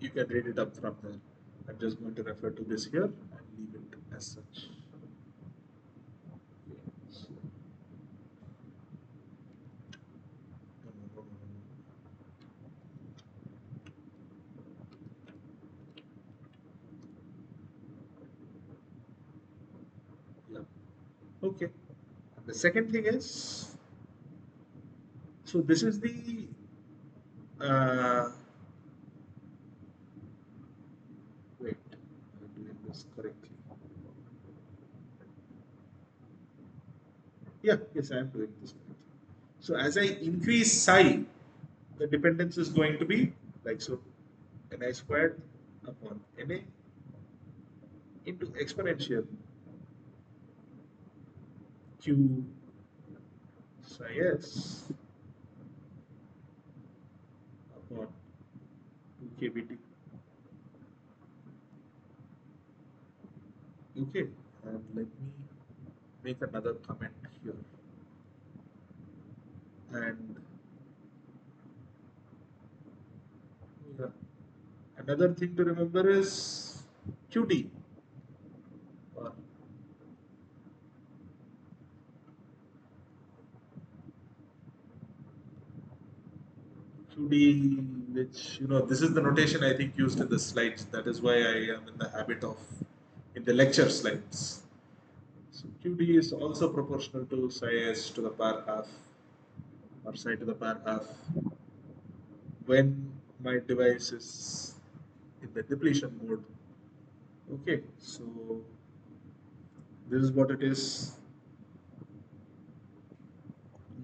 you can read it up from there. I'm just going to refer to this here and leave it as such. Yeah. Okay. And the second thing is, so this is the wait, I'm doing this correctly. Yeah, yes, I am doing this correctly. So as I increase psi, the dependence is going to be like so, Ni squared upon Na into exponential Q psi s upon 2 kBT. Okay, and let me make another comment here. And yeah, another thing to remember is QD. Or QD, which this is the notation I think used in the slides. That is why I am in the habit of in the lecture slides. So QD is also proportional to psi s to the power half or psi to the power half when my device is in the depletion mode. Okay, so this is what it is.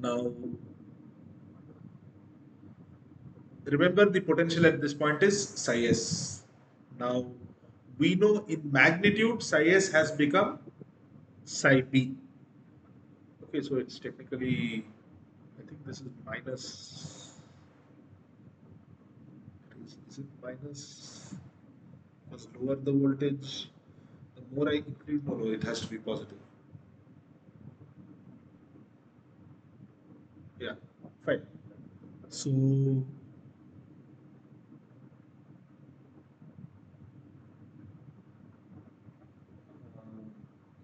Now, remember the potential at this point is psi s. Now, we know in magnitude psi s has become psi b. Okay, so it's technically, I think this is minus. Is it minus? Because lower the voltage, the more I increase, no, it has to be positive. Yeah, fine. So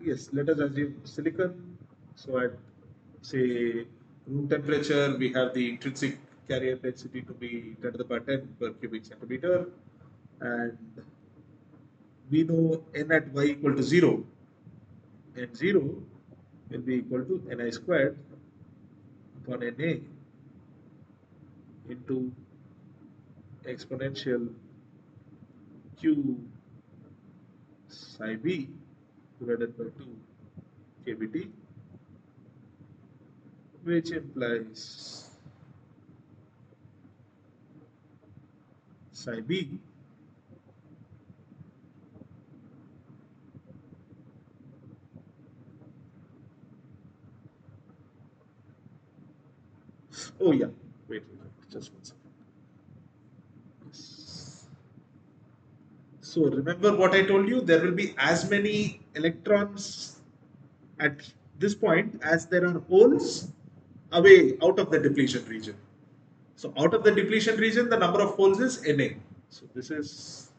yes, let us assume silicon. So at say room temperature, we have the intrinsic carrier density to be 10 to the power 10 per cubic centimeter, and we know n at y equal to 0, n0 will be equal to ni squared upon na into exponential q psi b divided by 2 kBT, which implies psi b oh yeah, wait, just one second. Yes. So remember what I told you, there will be as many electrons at this point as there are holes away out of the depletion region. So out of the depletion region, the number of holes is Na. So this is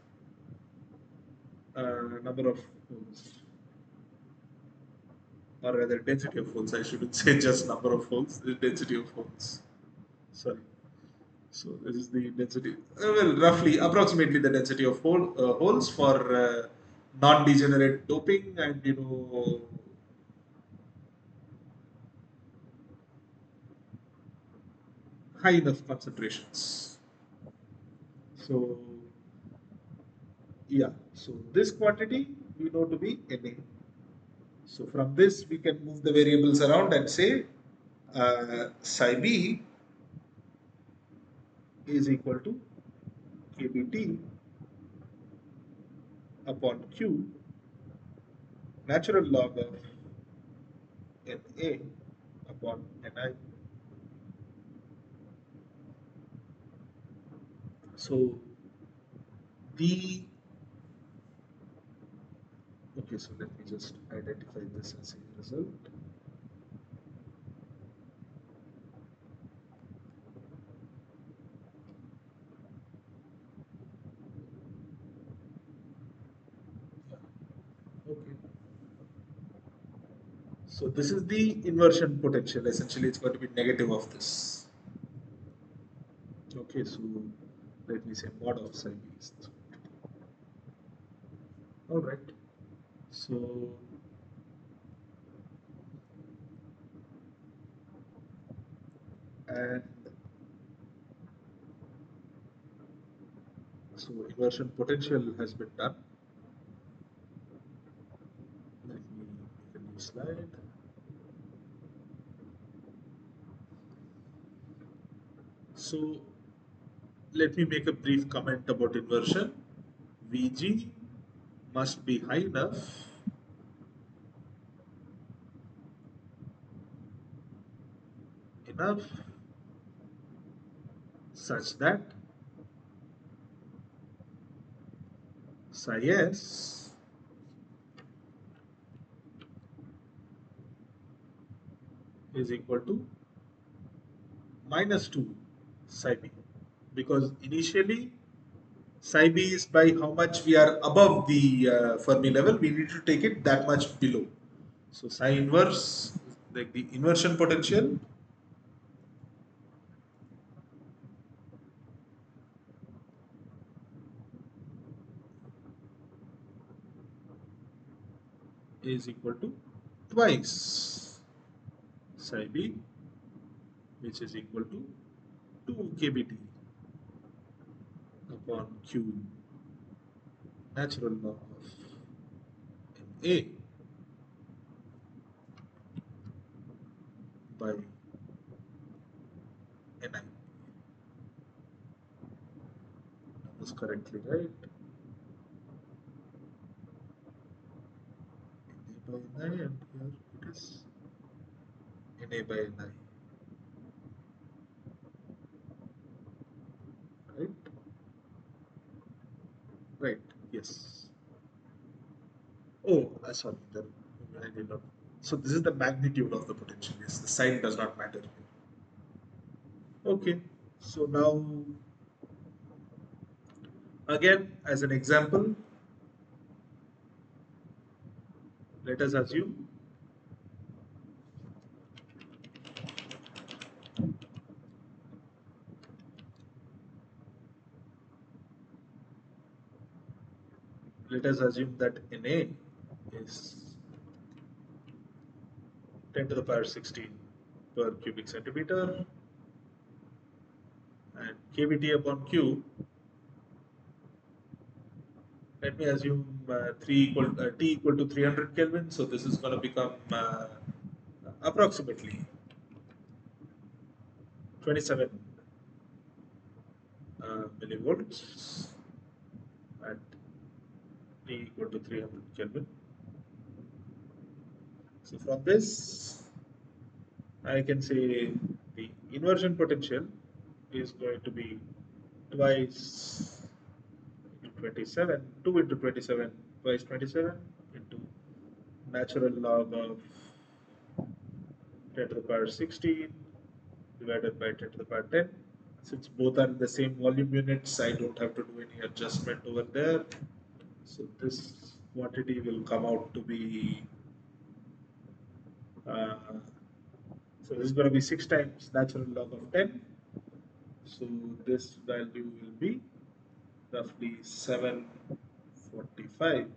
number of holes, or rather density of holes. I shouldn't say just number of holes, the density of holes. Sorry. So this is the density, well, roughly, approximately the density of holes for non-degenerate doping, and high enough concentrations. So Yeah, so this quantity we know to be Na. So from this we can move the variables around and say psi b is equal to kBt upon q natural log of Na upon Ni. So the okay, so let me just identify this as a result. Okay. So this is the inversion potential. Essentially, it's going to be negative of this. Okay, so let me say mod of psi b is this. All right. So and so inversion potential has been done. Let me make a new slide. So let me make a brief comment about inversion. Vg must be high enough such that psi s is equal to minus 2 psi b, because initially psi b is by how much we are above the Fermi level, we need to take it that much below. So psi inverse, like the inversion potential, is equal to twice psi b, which is equal to 2 kBt upon q natural log of Na by Ni. That is correctly right. Na by Ni, and here it is Na by Ni. Right? Right. Yes. Oh, sorry. I did not. So this is the magnitude of the potential. Yes, the sign does not matter here. Okay. So now, again, as an example, let us assume that Na is 10 to the power 16 per cubic centimeter, and kBt upon q, let me assume T equal to 300 Kelvin. So this is going to become approximately 27 millivolts at T equal to 300 Kelvin. So from this, I can say the inversion potential is going to be twice into 27, 2 into 27, twice 27 into natural log of 10 to the power 16 divided by 10 to the power 10. Since both are in the same volume units, I don't have to do any adjustment over there. So this quantity will come out to be so this is going to be 6 times natural log of 10. So this value will be roughly 745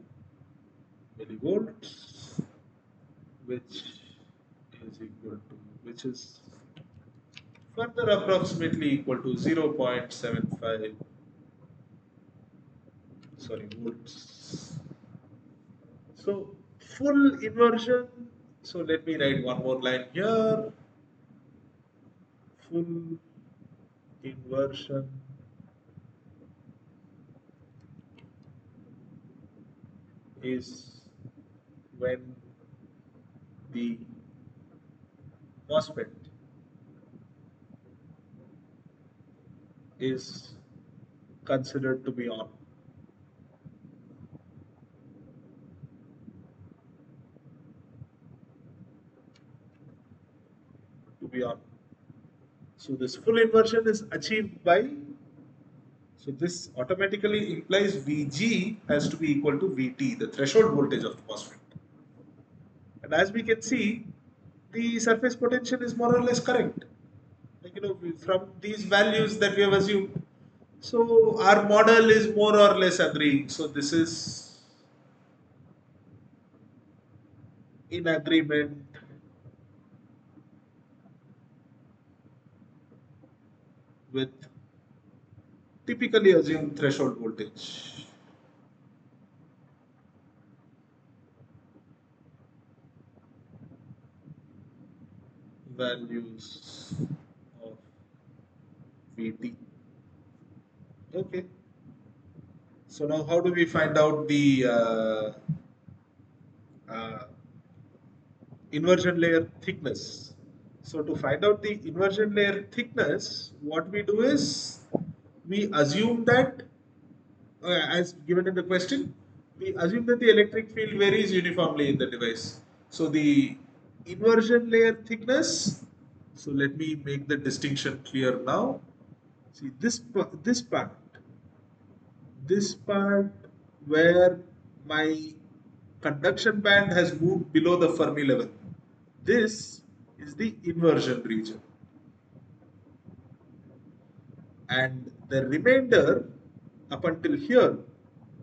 millivolts, which which is further approximately equal to 0.75. So sorry, volts. So full inversion. So let me write one more line here. Full inversion is when the MOSFET is considered to be on. To be on. So this full inversion is achieved by, so this automatically implies Vg has to be equal to Vt, the threshold voltage of the MOSFET. And as we can see, the surface potential is more or less correct. Like, from these values that we have assumed. So our model is more or less agreeing. So this is in agreement with typically assumed threshold voltage. Values of Vt. Okay. So now how do we find out the uh, inversion layer thickness? So to find out the inversion layer thickness, what we do is we assume that, as given in the question, we assume that the electric field varies uniformly in the device. So the inversion layer thickness, so let me make the distinction clear now. See this part where my conduction band has moved below the Fermi level. This is the inversion region. And the remainder up until here,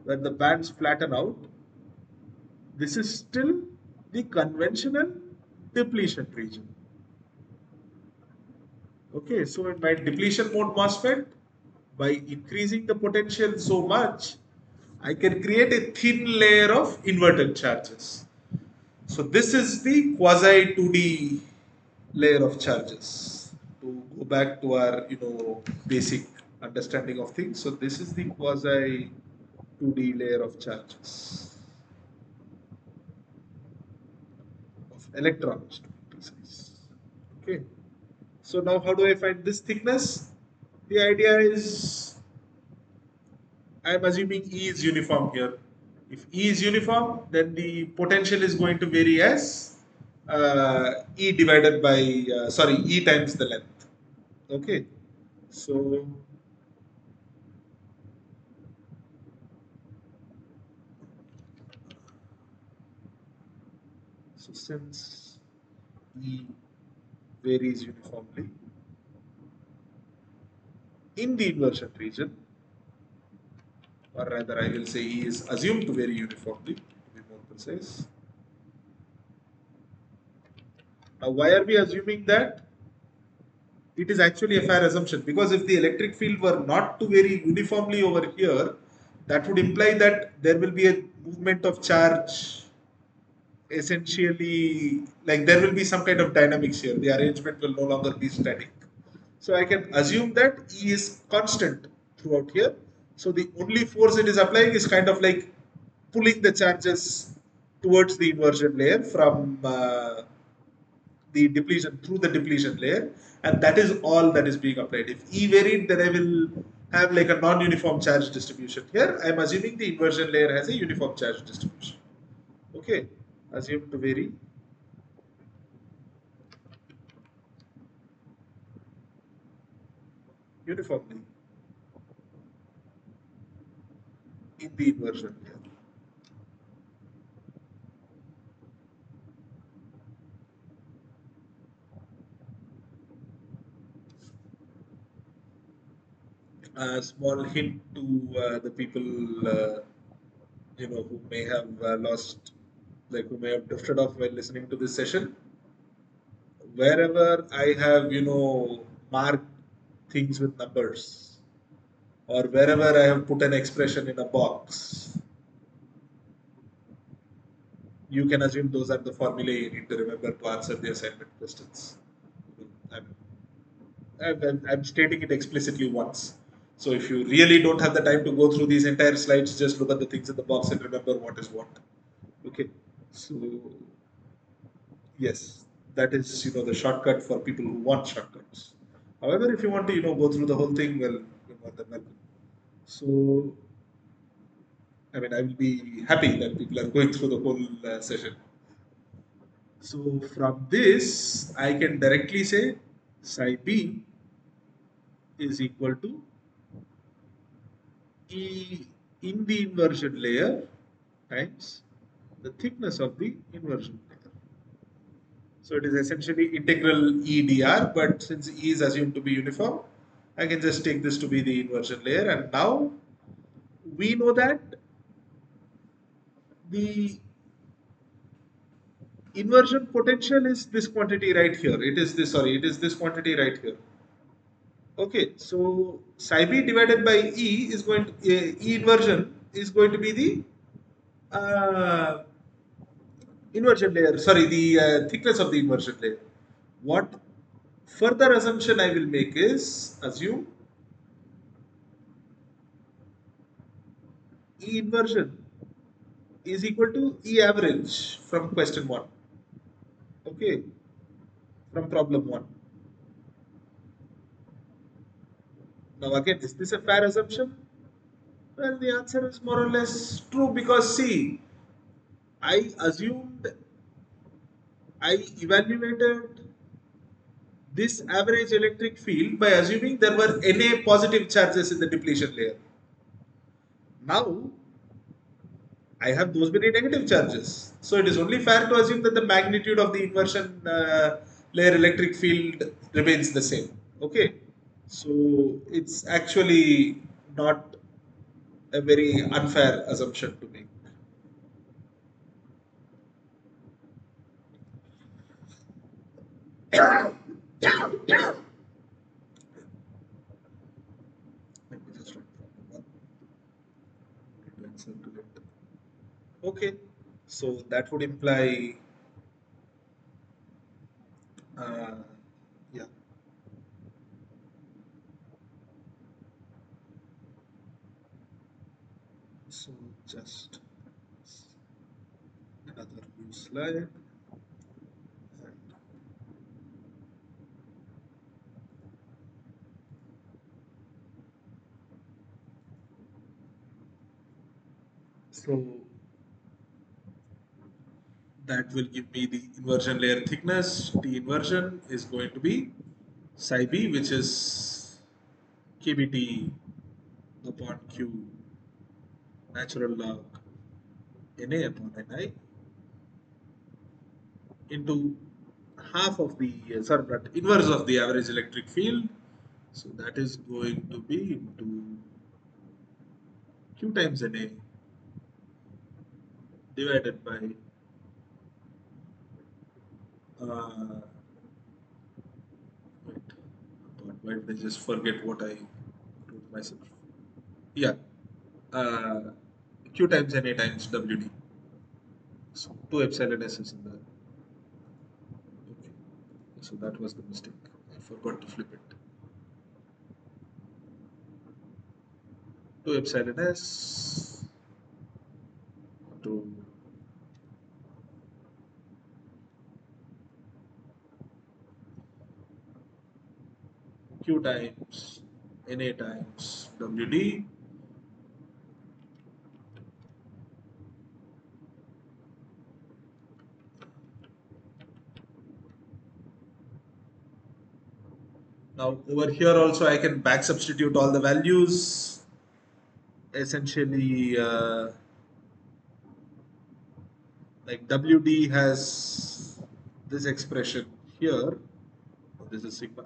where the bands flatten out, this is still the conventional depletion region. Okay, so in my depletion mode MOSFET, by increasing the potential so much, I can create a thin layer of inverted charges. So this is the quasi 2D layer of charges. To go back to our basic understanding of things, so this is the quasi 2D layer of charges of electrons to be precise. Okay. So now how do I find this thickness? The idea is I am assuming E is uniform here. If E is uniform, then the potential is going to vary as E divided by, E times the length. Okay. So, since E varies uniformly in the inversion region, or rather I will say E is assumed to vary uniformly, to be more precise. Now, why are we assuming that? It is actually a fair assumption, because if the electric field were not to vary uniformly over here, that would imply that there will be a movement of charge, essentially, like there will be some kind of dynamics here. The arrangement will no longer be static. So I can assume that E is constant throughout here. So the only force it is applying is kind of like pulling the charges towards the inversion layer from the depletion, through the depletion layer, and that is all that is being applied. If E varied, then I will have like a non-uniform charge distribution. Here I am assuming the inversion layer has a uniform charge distribution. Okay, assumed to vary uniformly in the inversion layer. A small hint to the people who may have lost, like who may have drifted off while listening to this session. Wherever I have marked things with numbers, or wherever I have put an expression in a box, you can assume those are the formulae you need to remember to answer the assignment questions. I'm, I'm stating it explicitly once. So if you really don't have the time to go through these entire slides, just look at the things in the box and remember what is what. Okay. So yes, that is the shortcut for people who want shortcuts. However, if you want to go through the whole thing, well, you're more than welcome. So I mean, I will be happy that people are going through the whole session. So from this, I can directly say psi b is equal to E in the inversion layer times the thickness of the inversion layer. So it is essentially integral E dr, but since E is assumed to be uniform, I can just take this to be the inversion layer. And now we know that the inversion potential is this quantity right here. It is this quantity right here. Okay, so psi b divided by E is going to, E inversion is going to be the inversion layer, sorry, the thickness of the inversion layer. What further assumption I will make is assume E inversion is equal to E average from question 1. Okay, from problem 1. Now again, is this a fair assumption? Well, the answer is more or less true because see, I assumed, I evaluated this average electric field by assuming there were Na positive charges in the depletion layer. Now, I have those many negative charges. So it is only fair to assume that the magnitude of the inversion layer electric field remains the same. Okay. So it's actually not a very unfair assumption to make. Let me just write circulate. Okay. So that would imply, yeah. So just another new slide. And so that will give me the inversion layer thickness. T inversion is going to be psi b, which is kBt upon q natural log Na upon Ni into half of the, sorry, not inverse of the average electric field. So that is going to be into q times Na divided by wait, why did I just forget what I told myself? Yeah, uh, q times Na times Wd. So 2 epsilon s is in there. Okay, so that was the mistake. I forgot to flip it. 2 epsilon s to q times Na times Wd. Now over here also I can back substitute all the values. Essentially, like Wd has this expression here. This is sigma.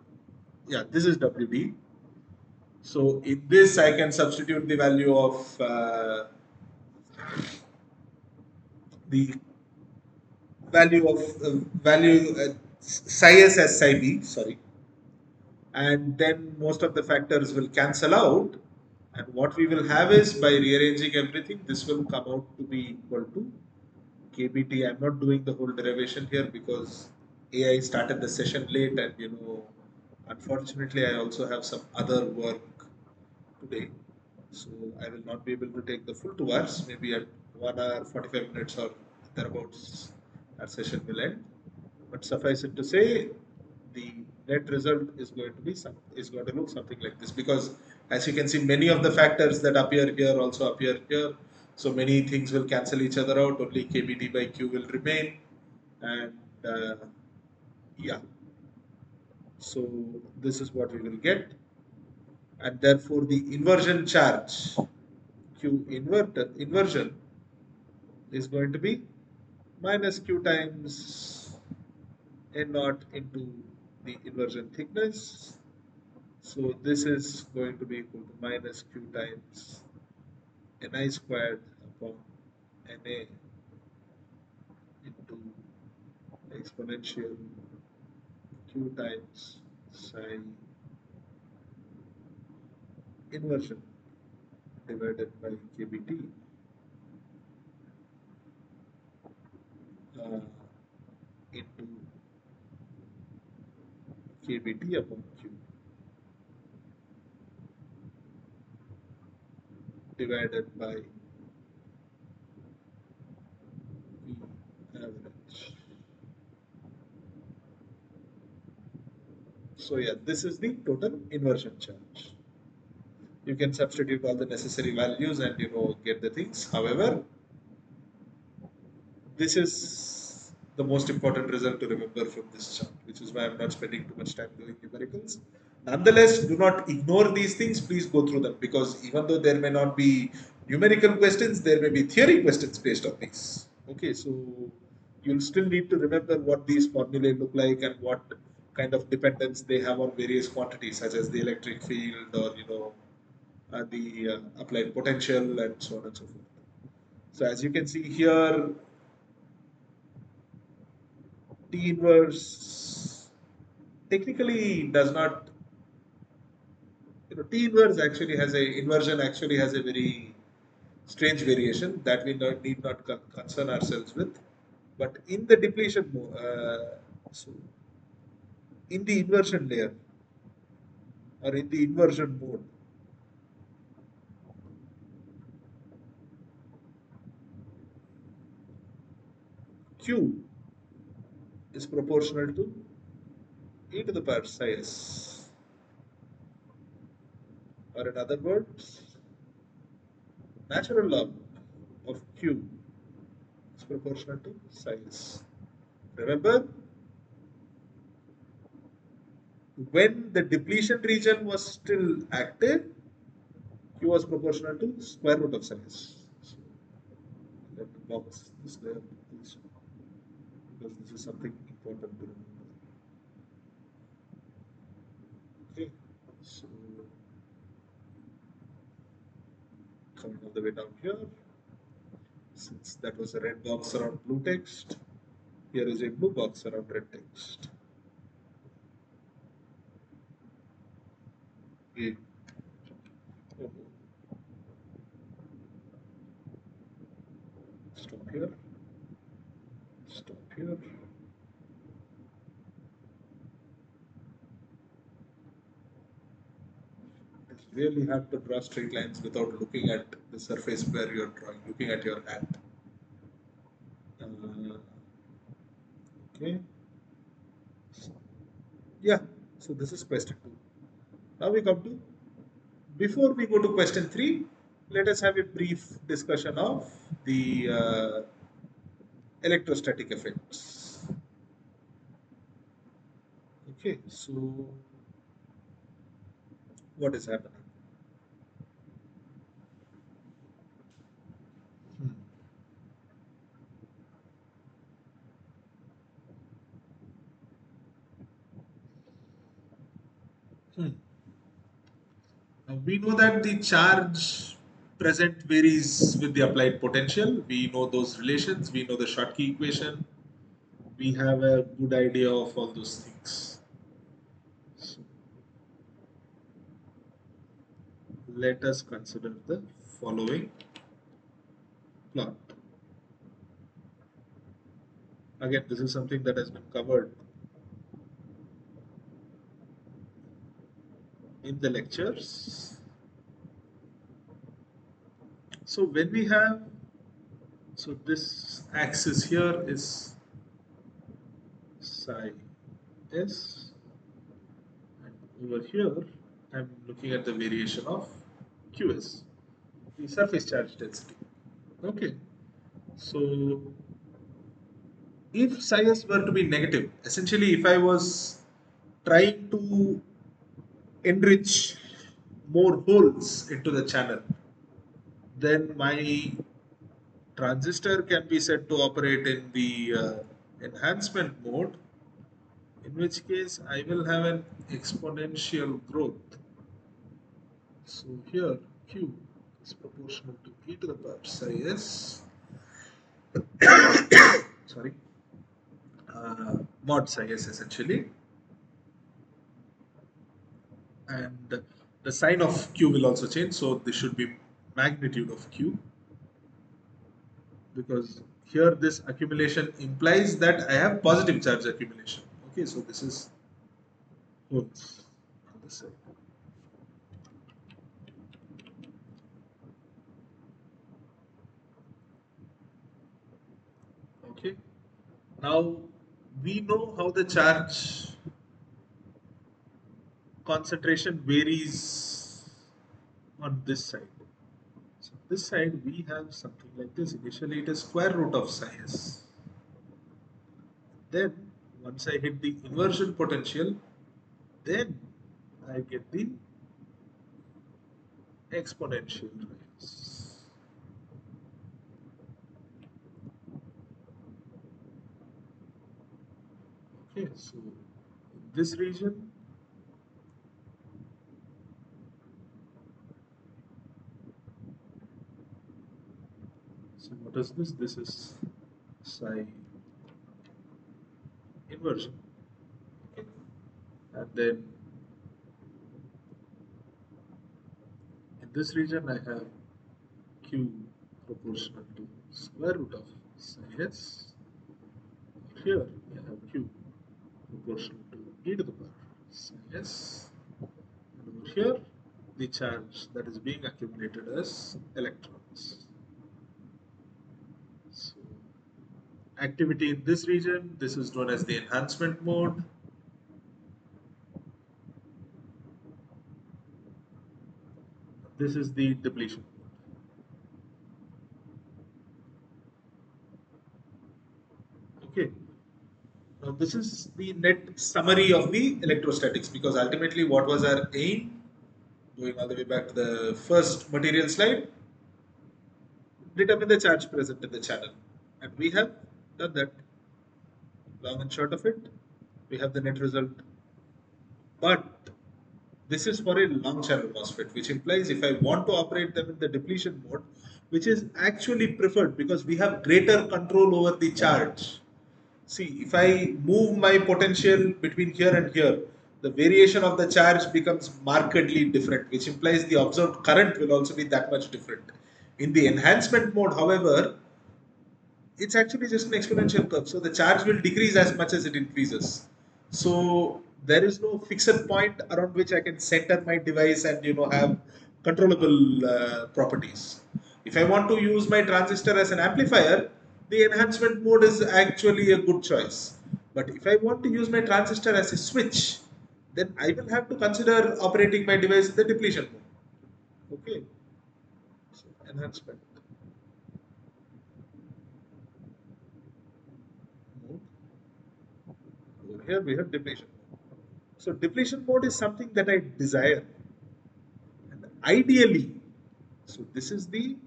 Yeah, this is Wd. So in this I can substitute the value of the value of psi s as psi b. Sorry, and then most of the factors will cancel out, And what we will have is, by rearranging everything, this will come out to be equal to KBT. I'm not doing the whole derivation here because AI started the session late, and unfortunately, I also have some other work today. So I will not be able to take the full 2 hours. Maybe at 1 hour, 45 minutes or thereabouts, our session will end. But suffice it to say, the net result is going to look something like this, because as you can see, many of the factors that appear here also appear here. So many things will cancel each other out. Only KBT by Q will remain, and yeah. So this is what we will get, and therefore the inversion charge inversion is going to be minus Q times N naught into the inversion thickness. So this is going to be equal to minus Q times Ni squared upon Na into exponential Q times psi inversion divided by KBT into KBT upon Q divided by V average. So yeah, this is the total inversion charge. You can substitute all the necessary values and get the things. However, this is the most important result to remember from this chart, which is why I'm not spending too much time doing numericals. Nonetheless, do not ignore these things. Please go through them, because even though there may not be numerical questions, there may be theory questions based on these. Okay, so you'll still need to remember what these formulae look like and what kind of dependence they have on various quantities, such as the electric field or the applied potential and so on and so forth. So as you can see here, T inverse technically does not, T inverse actually has inversion actually has a very strange variation that we need not concern ourselves with. But in the depletion mode, so in the inversion layer or in the inversion mode, Q is proportional to e to the power psi s, or in other words, natural log of Q is proportional to psi s. Remember, when the depletion region was still active, Q was proportional to square root of psi s. So let me box this layer, because this is something important to remember. Okay, so coming all the way down here, since that was a red box around blue text, here is a blue box around red text. Okay. Stop here. Stop here. It's really hard to draw straight lines without looking at the surface where you're drawing, looking at your hand. Okay. Yeah, so this is question 2. Now we come to, before we go to question 3, let us have a brief discussion of the electrostatic effects. Okay, so what is happening? We know that the charge present varies with the applied potential. We know those relations. We know the Schottky equation. We have a good idea of all those things. So, let us consider the following plot. Again, this is something that has been covered in the lectures. So when we have, so this axis here is psi s, and over here I'm looking at the variation of qs, the surface charge density. Okay, so if psi s were to be negative, essentially if I was trying to enrich more holes into the channel, then my transistor can be said to operate in the enhancement mode, in which case I will have an exponential growth. So here Q is proportional to e to the power psi s, sorry, mod psi s essentially, and the sign of Q will also change. So this should be magnitude of Q, because here this accumulation implies that I have positive charge accumulation. Okay, so this is holes on this side. Okay, now we know how the charge concentration varies on this side. So this side we have something like this. Initially it is square root of psi s. Then once I hit the inversion potential, then I get the exponential rise. Okay, so in this region, so what is this? This is psi inversion. Okay, and then in this region I have Q proportional to square root of psi s. Here I have Q proportional to e to the power psi s. And over here, the charge that is being accumulated as electrons. So, activity in this region, this is known as the enhancement mode. This is the depletion mode. Okay. Now, this is the net summary of the electrostatics, because ultimately, what was our aim? Going all the way back to the first material slide, determine the charge present in the channel. And we have done that. Long and short of it, we have the net result. But this is for a long channel MOSFET, which implies if I want to operate them in the depletion mode, which is actually preferred because we have greater control over the charge. See, if I move my potential between here and here, the variation of the charge becomes markedly different, which implies the observed current will also be that much different. In the enhancement mode, however, it's actually just an exponential curve. So the charge will decrease as much as it increases. So there is no fixed point around which I can center my device and have controllable properties. If I want to use my transistor as an amplifier, the enhancement mode is actually a good choice. But if I want to use my transistor as a switch, then I will have to consider operating my device in the depletion mode. Okay, so enhancement mode. Over here we have depletion mode. So depletion mode is something that I desire. And ideally, so this is the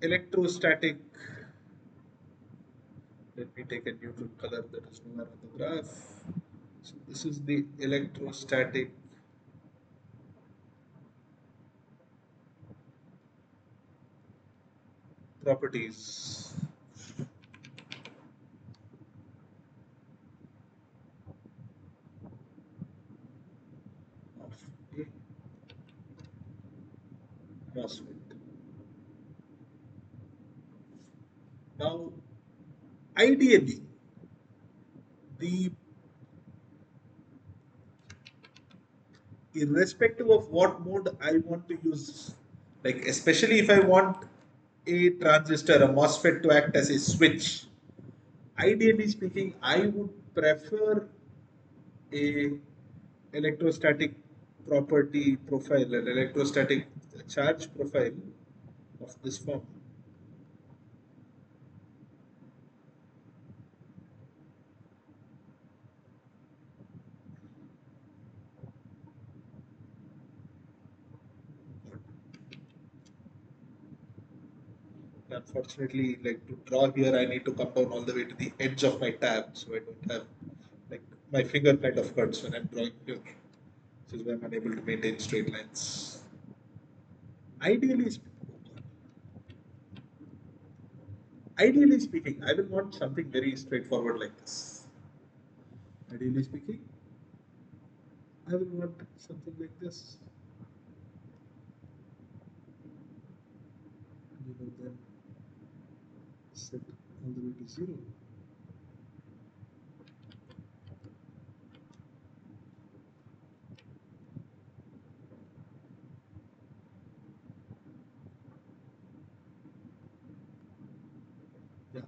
electrostatic. Let me take a neutral color that is nowhere on the graph. So this is the electrostatic properties of A. Now, ideally, the irrespective of what mode I want to use, like especially if I want a transistor, a MOSFET to act as a switch, ideally speaking, I would prefer a electrostatic property profile, an electrostatic charge profile of this form. Unfortunately, like to draw here, I need to come down all the way to the edge of my tab, so I don't have like my finger kind of hurts when I'm drawing here, which is why I'm unable to maintain straight lines. Ideally, ideally speaking, I will want something very straightforward like this. Ideally speaking, I will want something like this. Then set all the way to 0. Yeah,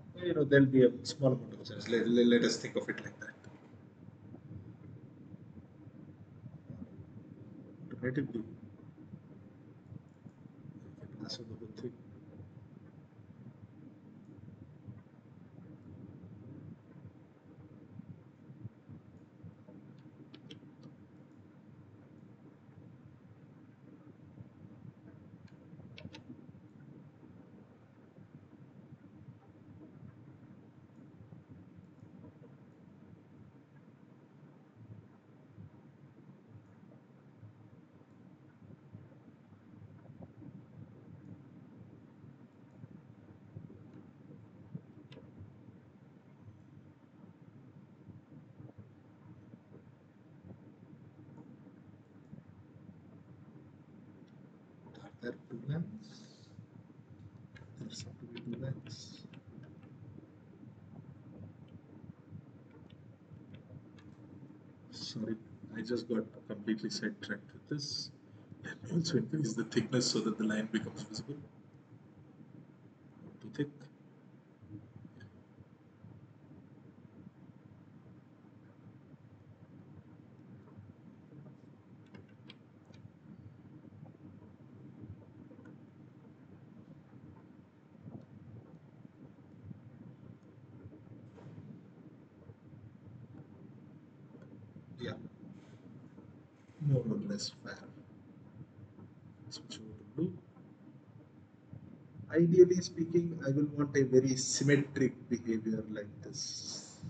there'll be a small amount of change. Let us think of it like that. Automatically, that's the whole thing. Are there two lines? There seem to be two lines. Sorry, I just got completely sidetracked with this. Let me also increase the thickness so that the line becomes visible. Too thick. Yeah, more or less fair. Switch over to blue. Ideally speaking, I will want a very symmetric behavior like this.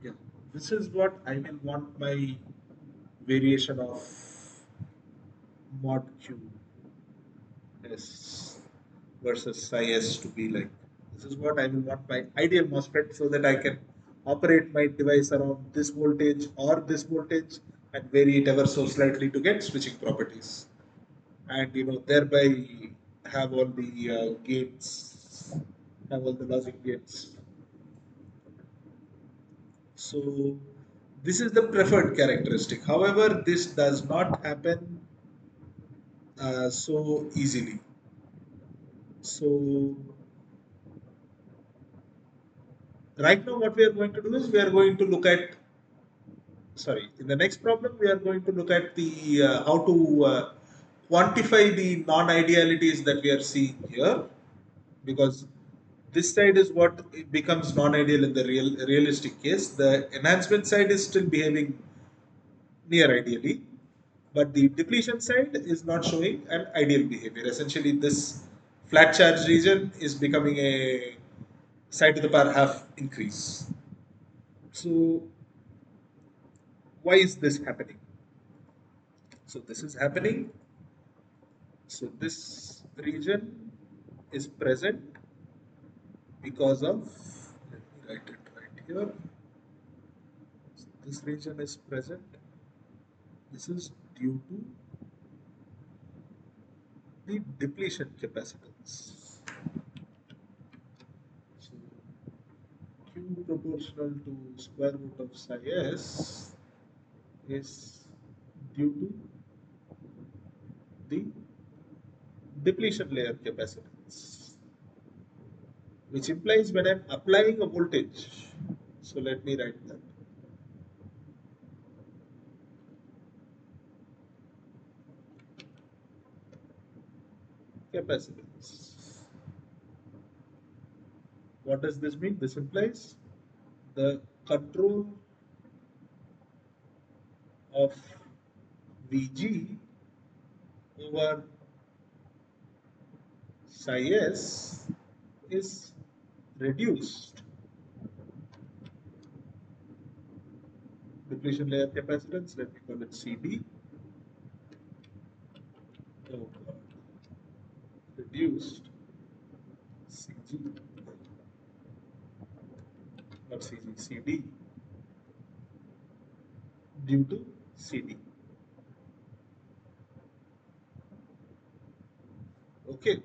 Yeah, this is what I will want my variation of mod Q S versus psi S to be like. This is what I will want my ideal MOSFET so that I can operate my device around this voltage or this voltage and vary it ever so slightly to get switching properties. And thereby have all the gates, have all the logic gates. So this is the preferred characteristic. However, this does not happen so easily. So right now what we are going to do is we are going to look at, sorry, in the next problem we are going to look at the how to quantify the non-idealities that we are seeing here, because this side is what becomes non-ideal in the realistic case. The enhancement side is still behaving near ideally, but the depletion side is not showing an ideal behavior. Essentially, this flat charge region is becoming a side to the power half increase. So why is this happening? So this is happening. So this region is present because of, let me write it right here. So this region is present. This is due to the depletion capacitance. So Q proportional to square root of psi s is due to the depletion layer capacitance, which implies when I'm applying a voltage. So let me write that. Capacitance. What does this mean? This implies the control of Vg over psi s is reduced. Depletion layer capacitance, let me call it CD. Oh God. Reduced CG, not CG, CD due to CD. Okay.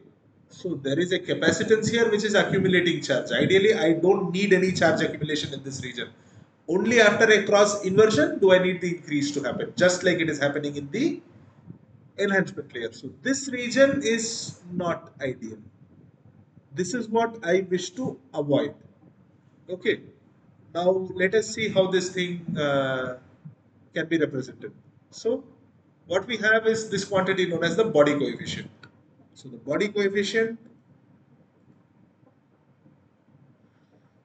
So there is a capacitance here which is accumulating charge. Ideally, I don't need any charge accumulation in this region. Only after a cross inversion do I need the increase to happen, just like it is happening in the enhancement layer. So this region is not ideal. This is what I wish to avoid. Okay. Now let us see how this thing can be represented. So what we have is this quantity known as the body coefficient. So the body coefficient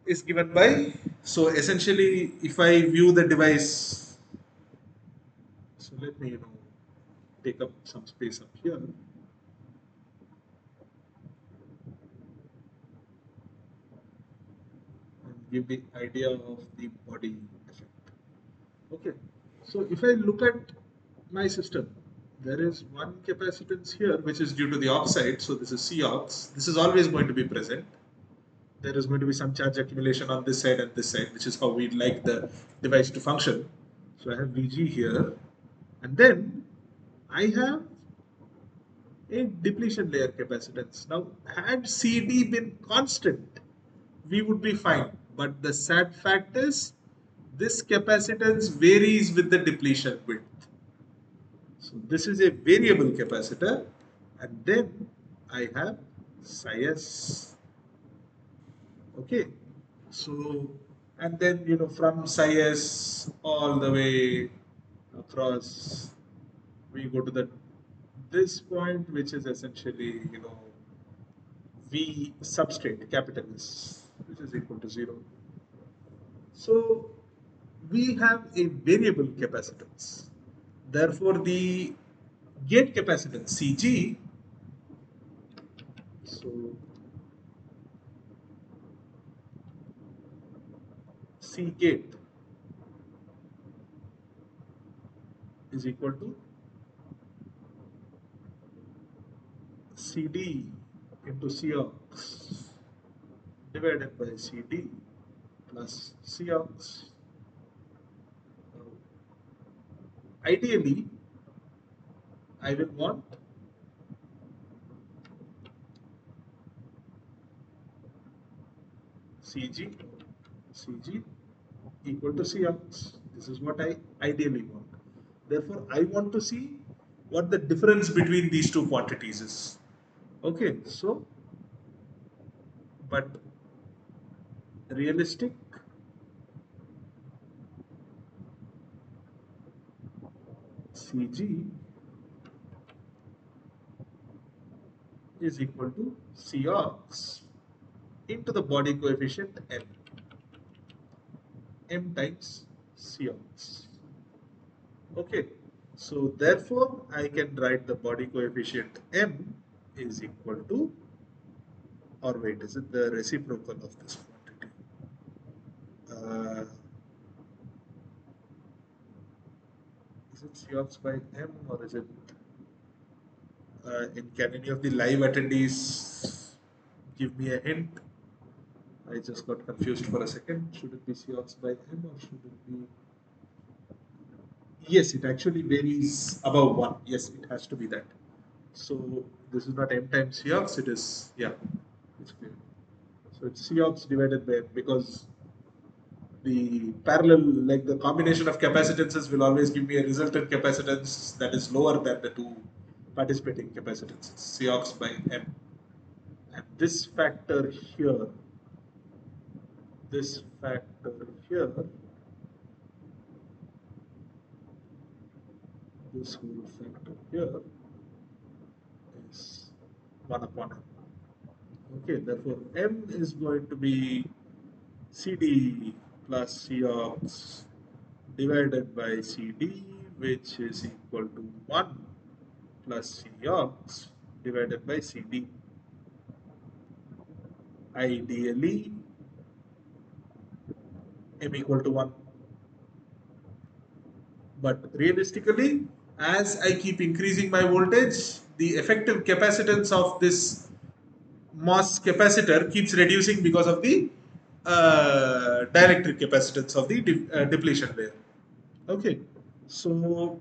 is given by, so essentially if I view the device, so let me take up some space up here and give the idea of the body effect. Okay, so if I look at my system, there is one capacitance here which is due to the oxide, so this is Cox. This is always going to be present. There is going to be some charge accumulation on this side and this side, which is how we'd like the device to function. So I have Vg here, and then I have a depletion layer capacitance. Now, had CD been constant, we would be fine. But the sad fact is, this capacitance varies with the depletion width. So this is a variable capacitor, and then I have psi s. Okay, so and then from psi s all the way across, we go to the this point, which is essentially V substrate capital S, which is equal to 0. So we have a variable capacitance. Therefore, the gate capacitance Cg, so C gate is equal to Cd into Cox divided by Cd plus Cox. Ideally, I will want Cg equal to Cox. This is what I ideally want. Therefore, I want to see what the difference between these two quantities is. Okay, so, but realistic Cg is equal to Cox into the body coefficient m times Cox. Okay, so therefore I can write the body coefficient m is equal to, or wait, is it the reciprocal of this quantity? Is it Cox by m, or is it can any of the live attendees give me a hint? I just got confused for a second. Should it be Cox by m, or should it be? Yes, it actually varies above 1. Yes, it has to be that. So this is not M times Cox, it is, yeah, it's clear. So it's Cox divided by M, because the parallel, like the combination of capacitances will always give me a resultant capacitance that is lower than the two participating capacitances, Cox by M. And this factor here, this factor here, this whole factor here is 1 upon M. Okay, therefore M is going to be CD plus Cox divided by CD, which is equal to 1 plus Cox divided by CD. Ideally, M equal to 1. But realistically, as I keep increasing my voltage, the effective capacitance of this MOS capacitor keeps reducing because of the dielectric capacitance of the depletion layer. Okay, so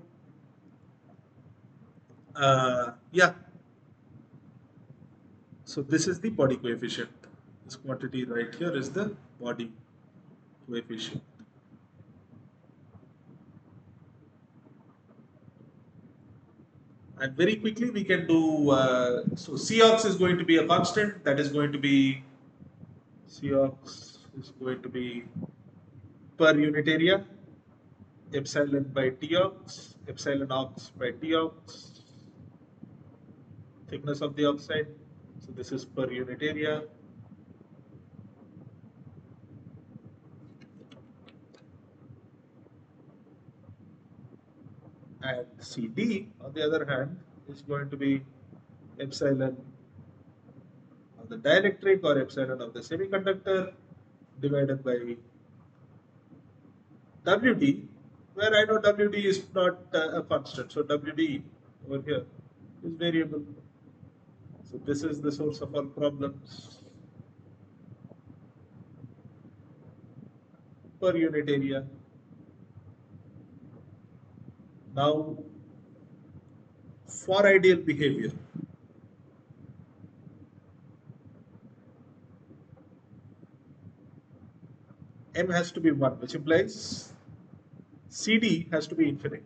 yeah, so this is the body coefficient. This quantity right here is the body coefficient. And very quickly we can do, so Cox is going to be a constant, that is going to be, Cox is going to be per unit area, epsilon by Tox, epsilon ox by Tox, thickness of the oxide. So this is per unit area. And CD, on the other hand, is going to be epsilon of the dielectric or epsilon of the semiconductor divided by WD, where I know WD is not a constant. So WD over here is variable. So this is the source of all problems. Per unit area. Now, for ideal behavior, M has to be 1, which implies CD has to be infinite.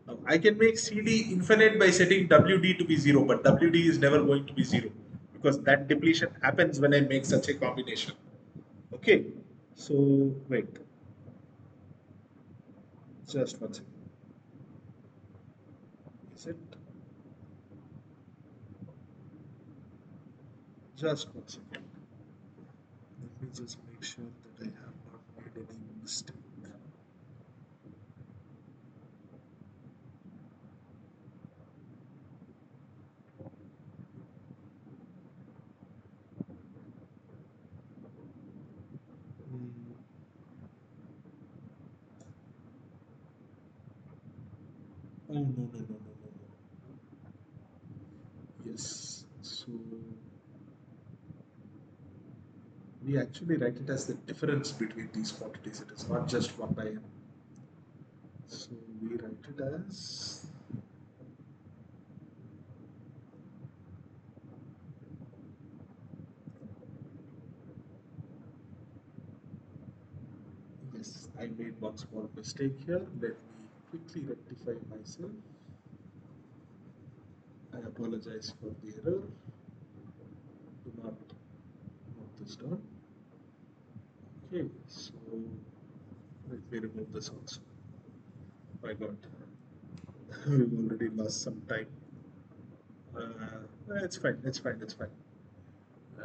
Now, I can make CD infinite by setting WD to be 0, but WD is never going to be 0 because that depletion happens when I make such a combination. Okay, so wait, just 1 second. Is it? Just 1 second. Let me just make sure that I have not made any mistake. Oh, no. Yes, so we actually write it as the difference between these quantities. It is not just 1 by m. So we write it as yes, I made one small mistake here. Let me quickly rectify myself. I apologize for the error. Do not note this down. Okay, so let me remove this also. My God, we've already lost some time. It's fine, it's fine, it's fine.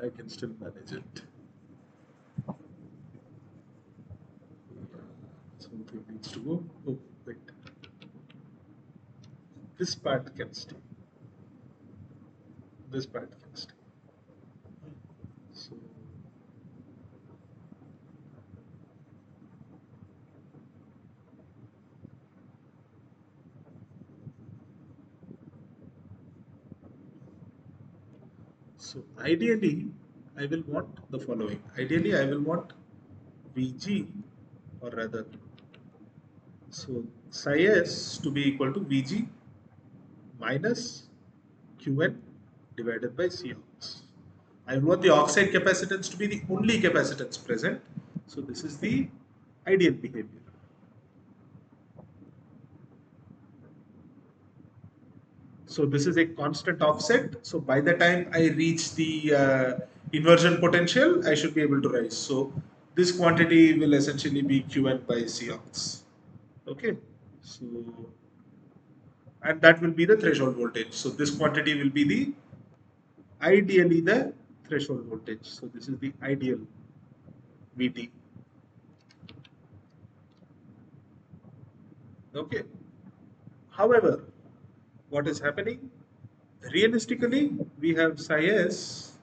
I can still manage it. Something needs to go. Oh, wait. This part can stay. This part can stay. So, ideally, I will want the following. Ideally, I will want VG, or rather So psi s to be equal to Vg minus Qn divided by Cox. I want the oxide capacitance to be the only capacitance present. So this is the ideal behavior. So this is a constant offset. So by the time I reach the inversion potential, I should be able to rise. So this quantity will essentially be Qn by Cox. Okay. So, and that will be the threshold voltage. So this quantity will be the ideally the threshold voltage. So this is the ideal Vt. Okay. However, what is happening? Realistically, we have psi s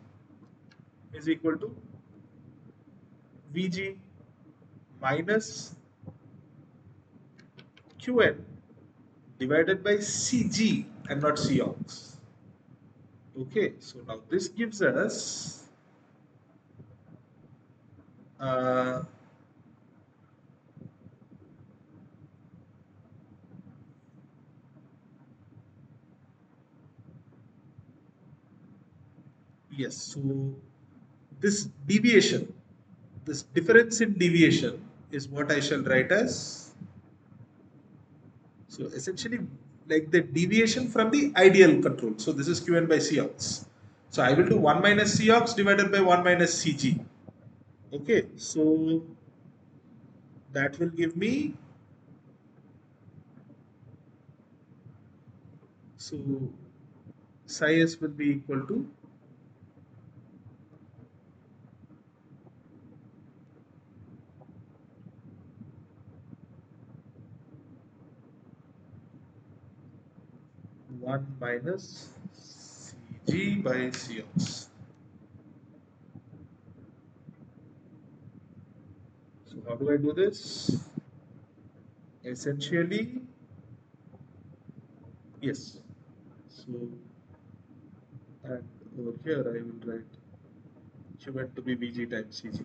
is equal to Vg minus Qn divided by Cg and not Cox. Okay, so now this gives us uh, yes, so this deviation, this difference in deviation is what I shall write as, so essentially like the deviation from the ideal control. So this is Qn by Cox. So I will do 1 minus Cox divided by 1 minus Cg. Okay, so that will give me, so psi s will be equal to one minus Cg by Cox. So how do I do this? Essentially, yes. So, and over here I will write Qn to be Vg times Cg.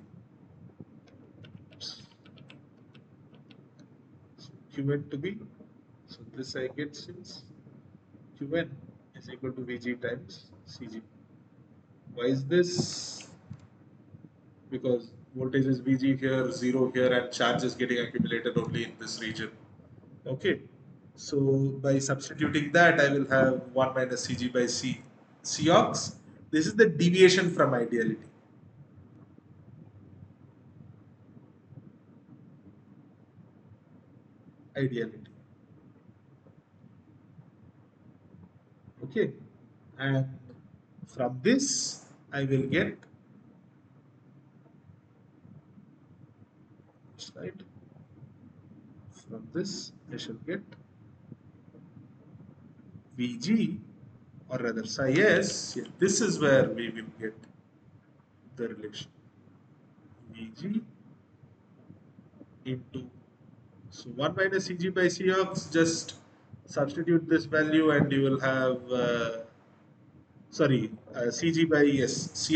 So Qn to be, so this I get since Qn is equal to Vg times Cg. Why is this? Because voltage is Vg here, 0 here, and charge is getting accumulated only in this region. Okay. So by substituting that, I will have 1 minus Cg by Cox. This is the deviation from ideality. Ideality. Okay. And from this, I will get, right? From this, I shall get Vg, or rather psi s. Yeah, this is where we will get the relation. Vg into, so 1 minus Cg by Cox, just substitute this value and you will have, Cg by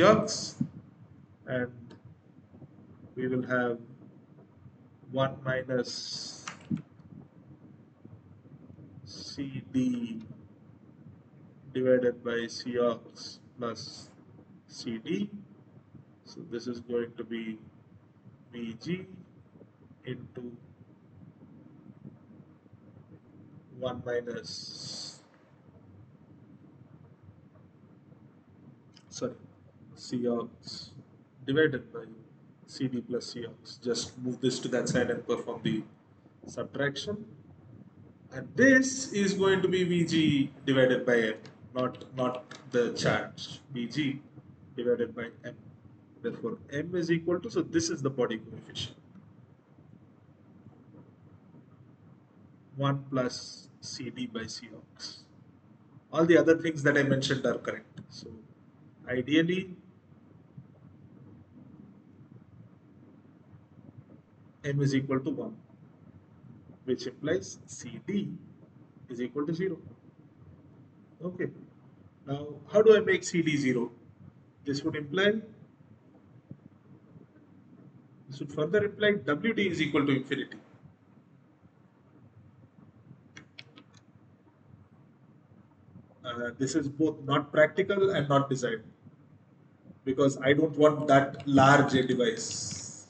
Cox, and we will have 1 minus Cd divided by Cox plus Cd. So this is going to be Vg into 1 minus, sorry, Cox divided by Cd plus Cox. Just move this to that side and perform the subtraction. And this is going to be Vg divided by M, not the charge. Vg divided by M. Therefore, M is equal to, so this is the body coefficient. 1 plus Cd by Cox. All the other things that I mentioned are correct. So, ideally, M is equal to 1, which implies Cd is equal to 0. Okay. Now, how do I make Cd 0? This would imply, this would further imply Wd is equal to infinity. This is both not practical and not designed, because I don't want that large a device.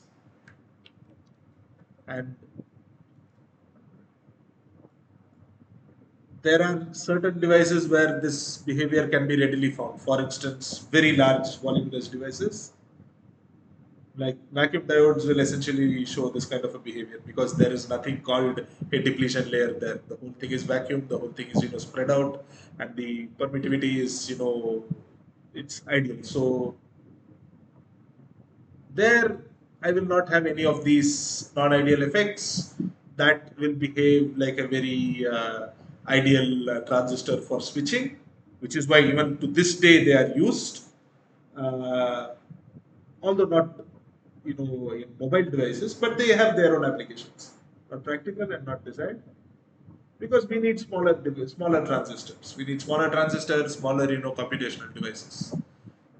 And there are certain devices where this behavior can be readily found. For instance, very large voluminous devices like vacuum diodes will essentially show this kind of a behavior, because there is nothing called a depletion layer there. The whole thing is vacuum, the whole thing is spread out, and the permittivity is it's ideal. So there I will not have any of these non-ideal effects that will behave like a very ideal transistor for switching, which is why even to this day they are used, uh, although not in mobile devices, but they have their own applications. Not practical and not designed, because we need smaller transistors. We need smaller transistors, smaller computational devices.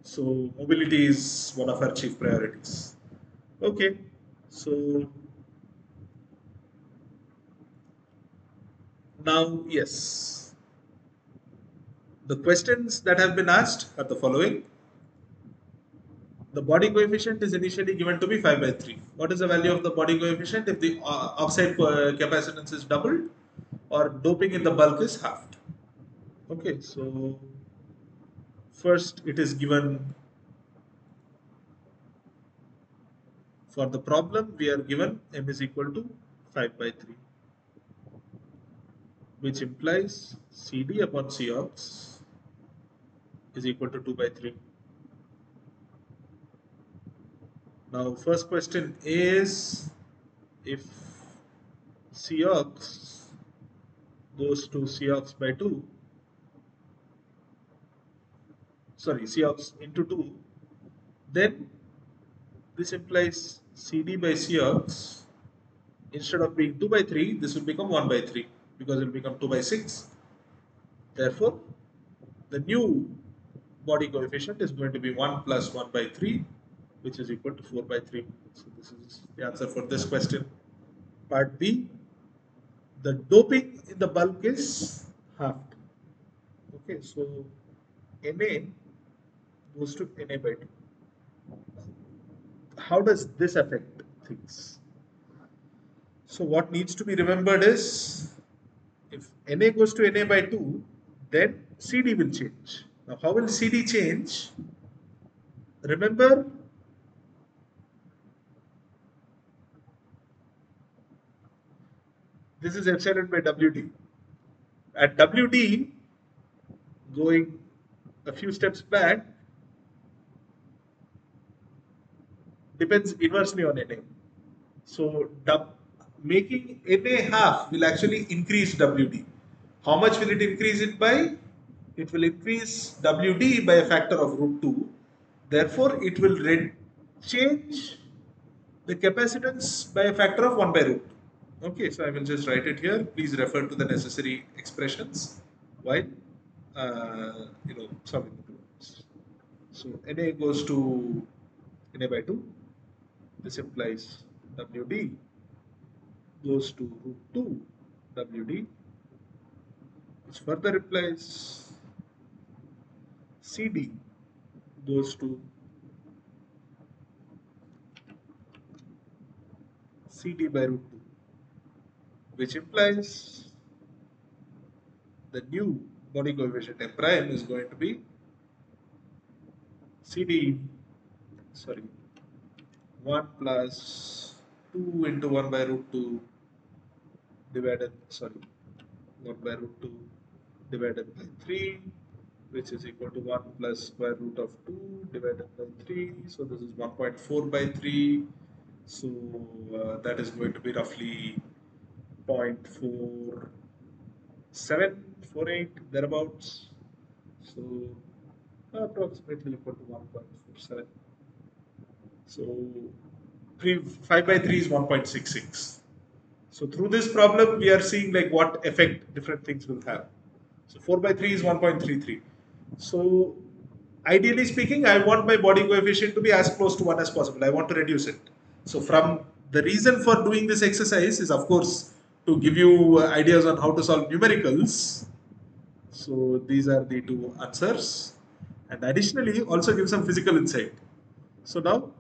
So mobility is one of our chief priorities. Okay, so now yes, the questions that have been asked are the following. The body coefficient is initially given to be 5 by 3. What is the value of the body coefficient if the oxide capacitance is doubled or doping in the bulk is halved? Okay, so first it is given for the problem, we are given m is equal to 5 by 3, which implies CD upon Cox is equal to 2 by 3. Now first question is, if Cox goes to Cox by 2, sorry, Cox into 2, then this implies CD by Cox, instead of being 2 by 3, this will become 1 by 3, because it will become 2 by 6. Therefore, the new body coefficient is going to be 1 plus 1 by 3, which is equal to 4 by 3. So this is the answer for this question. Part B, the doping in the bulk is halved. Okay, so Na goes to Na by 2. How does this affect things? So what needs to be remembered is, if Na goes to Na by 2, then CD will change. Now how will CD change? Remember, this is epsilon by WD. At WD, going a few steps back, depends inversely on Na. So making Na half will actually increase WD. How much will it increase it by? It will increase WD by a factor of root 2. Therefore, it will change the capacitance by a factor of 1 by root 2. Okay, so I will just write it here. Please refer to the necessary expressions while solving the problems. So Na goes to Na by 2. This implies WD goes to root 2 WD, which further implies CD goes to CD by root 2, which implies the new body coefficient M prime is going to be CD, 1 plus 2 into 1 by root 2 divided, 1 by root 2 divided by 3, which is equal to 1 plus square root of 2 divided by 3. So this is 1.4 by 3. So that is going to be roughly 0.4748 thereabouts. So approximately equal to 1.47. So 5 by 3 is 1.66. So through this problem, we are seeing like what effect different things will have. So 4 by 3 is 1.33. So ideally speaking, I want my body coefficient to be as close to 1 as possible. I want to reduce it. So from the reason for doing this exercise is, of course, to give you ideas on how to solve numericals. So these are the two answers, and additionally also give some physical insight. So now,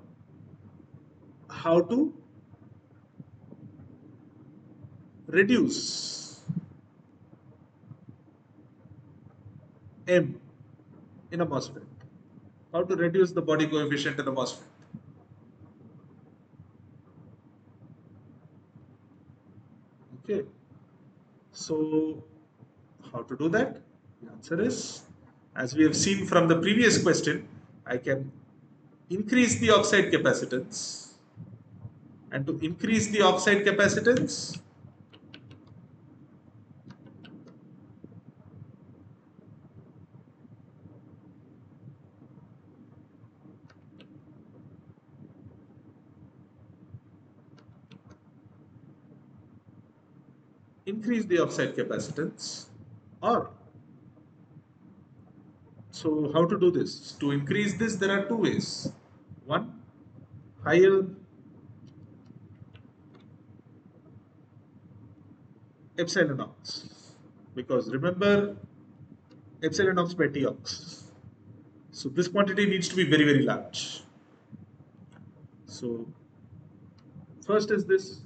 how to reduce M in a MOSFET? How to reduce the body coefficient in a MOSFET? Okay. So how to do that? The answer is, as we have seen from the previous question, I can increase the oxide capacitance, and to increase the oxide capacitance, increase the oxide capacitance, or so how to do this? To increase this, there are two ways. One, higher epsilon ox, because remember epsilon ox by T ox. So this quantity needs to be very, very large. So first is this.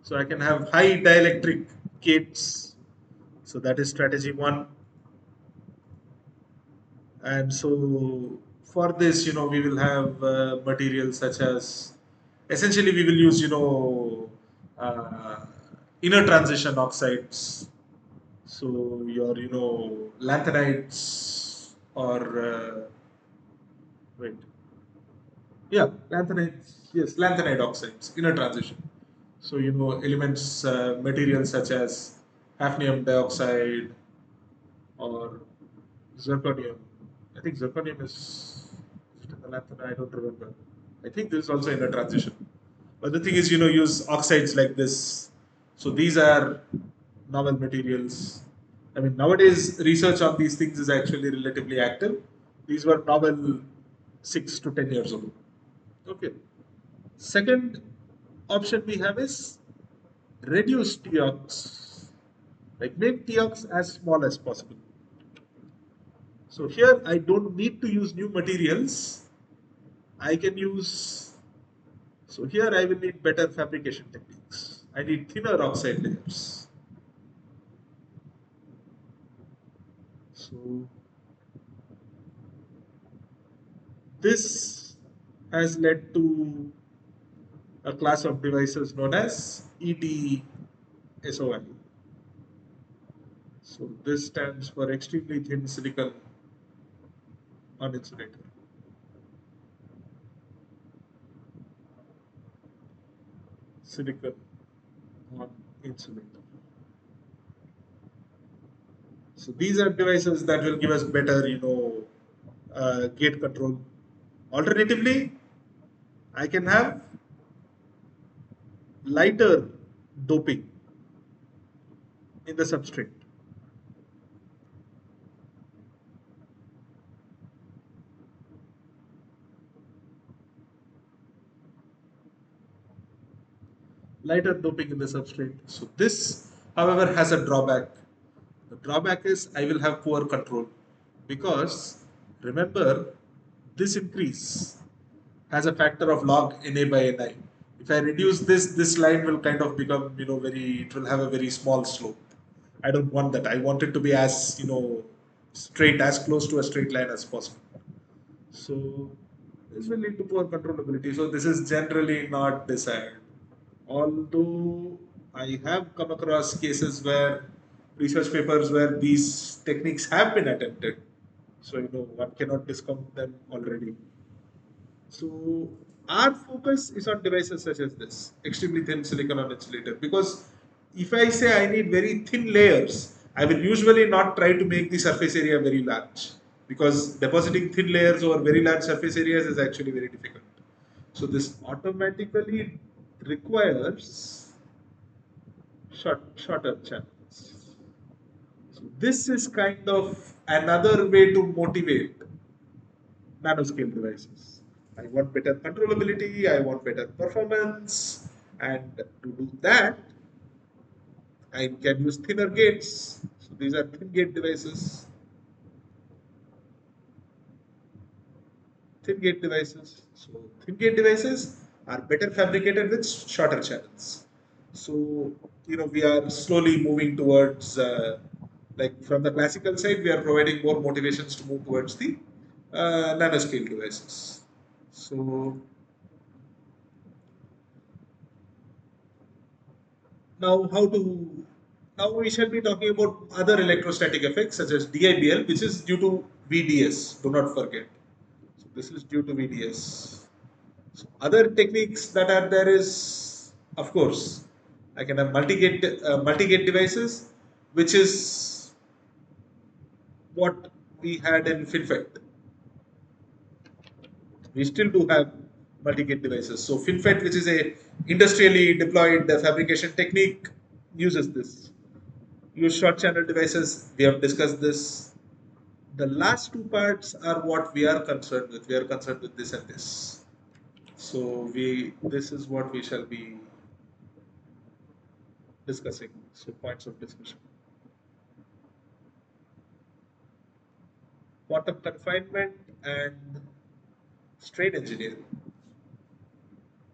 So I can have high dielectric gates. So that is strategy one. And so for this, we will have materials such as, essentially we will use, inner transition oxides. So your, lanthanides or, wait, yeah, lanthanides, yes, lanthanide oxides, inner transition. So, elements, materials such as hafnium dioxide or zirconium. I think zirconium is in the lanthanide, I don't remember. I think this is also in a transition. But the thing is, use oxides like this. So these are novel materials. I mean, nowadays research on these things is actually relatively active. These were novel 6 to 10 years ago. Okay. Second option we have is reduce TOX, like make TOX as small as possible. So here I don't need to use new materials. I can use, so here I will need better fabrication techniques. I need thinner oxide layers. So this has led to a class of devices known as ETSOI. So this stands for extremely thin silicon on insulator. Silicon on insulator. So these are devices that will give us better, gate control. Alternatively, I can have lighter doping in the substrate. Lighter doping in the substrate. So this, however, has a drawback. The drawback is I will have poor control because remember this increase has a factor of log Na by Ni. If I reduce this, this line will kind of become, it will have a very small slope. I don't want that. I want it to be as, straight, as close to a straight line as possible. So this will lead to poor controllability. So this is generally not desired. Although I have come across cases where research papers where these techniques have been attempted. So, one cannot discount them already. So our focus is on devices such as this, extremely thin silicon on insulator. Because if I say I need very thin layers, I will usually not try to make the surface area very large. Because depositing thin layers over very large surface areas is actually very difficult. So this automatically requires shorter channels. So this is kind of another way to motivate nanoscale devices. I want better controllability, I want better performance, and to do that, I can use thinner gates. So these are thin gate devices. thin gate devices. So thin gate devices are better fabricated with shorter channels. So we are slowly moving towards like from the classical side, we are providing more motivations to move towards the nanoscale devices. So now now we shall be talking about other electrostatic effects such as DIBL, which is due to VDS. Do not forget. So this is due to VDS. So other techniques that are there is, of course, I can have multi-gate devices, which is what we had in FinFET. We still do have multi-gate devices. So FinFET, which is a industrially deployed fabrication technique, uses this. Use short channel devices. We have discussed this. The last two parts are what we are concerned with. We are concerned with this and this. So this is what we shall be discussing. So points of discussion. Quantum confinement and strain engineering.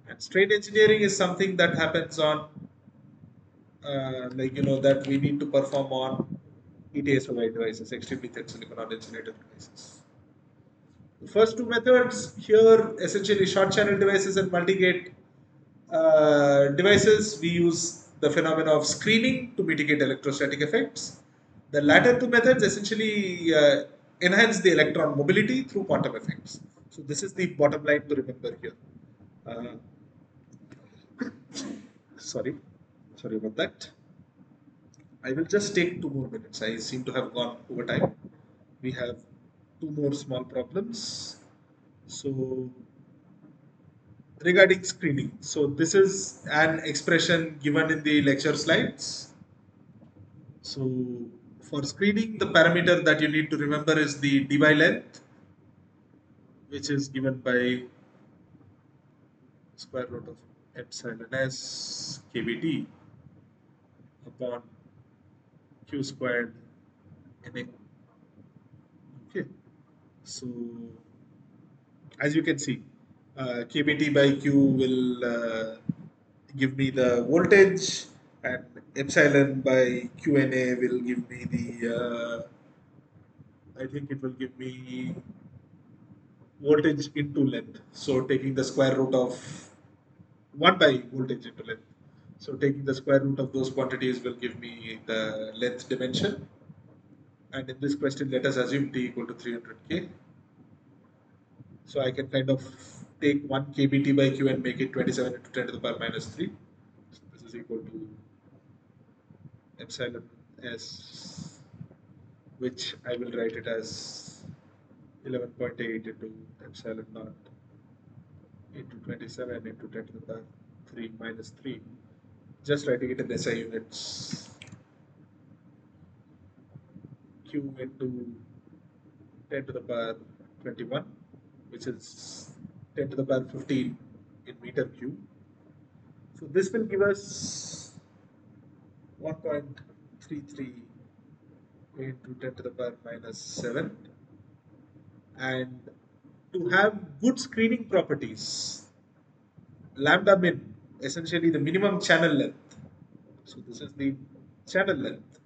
And strain engineering is something that happens on that we need to perform on ETSOI devices, extremely thin silicon on insulator devices. The first two methods here, essentially short channel devices and multi-gate devices, we use the phenomena of screening to mitigate electrostatic effects. The latter two methods essentially enhance the electron mobility through quantum effects. So this is the bottom line to remember here. Sorry about that. I will just take 2 more minutes. I seem to have gone over time. We have two more small problems. So regarding screening, so this is an expression given in the lecture slides. So for screening, the parameter that you need to remember is the Debye length, which is given by square root of epsilon s kBt upon q squared Na. Okay, so as you can see, kBt by q will give me the voltage, and epsilon by qNa will give me the I think it will give me voltage into length. So taking the square root of 1 by voltage into length. So taking the square root of those quantities will give me the length dimension. And in this question, let us assume t equal to 300k. So I can kind of take 1 kBt by q and make it 27 into 10 to the power minus 3. So this is equal to epsilon s, which I will write it as 11.8 into epsilon naught into 27 into 10 to the power 3 minus 3. Just writing it in SI units. Q into 10 to the power 21, which is 10 to the power 15 in meter cube. So this will give us 1.33 into 10 to the power minus 7. And to have good screening properties, lambda min, essentially the minimum channel length. So this is the channel length.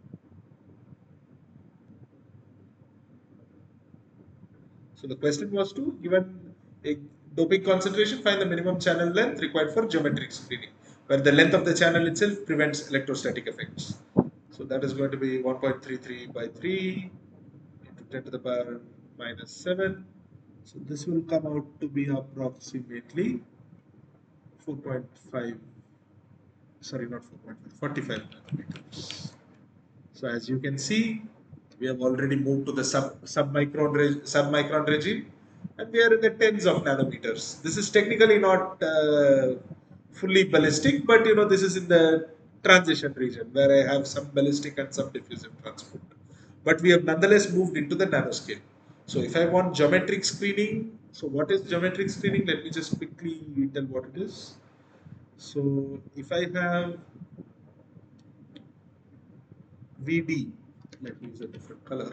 So the question was to, given a doping concentration, find the minimum channel length required for geometric screening, where the length of the channel itself prevents electrostatic effects. So that is going to be 1.33 by 3 into 10 to the power minus 7. So this will come out to be approximately 4.5, sorry, not 4.5, 45 nanometers. So as you can see, we have already moved to the submicron regime, and we are in the tens of nanometers. This is technically not fully ballistic, but this is in the transition region where I have some ballistic and some diffusive transport. But we have nonetheless moved into the nanoscale. So if I want geometric screening, so what is geometric screening? Let me just quickly tell what it is. So if I have VD, let me use a different color.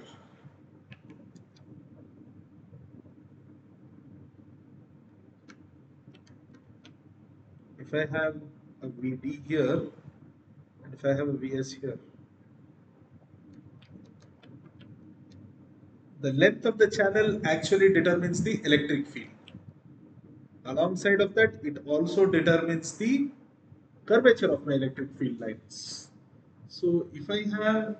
if I have a VD here and if I have a VS here, the length of the channel actually determines the electric field. Alongside of that, it also determines the curvature of my electric field lines. So if I have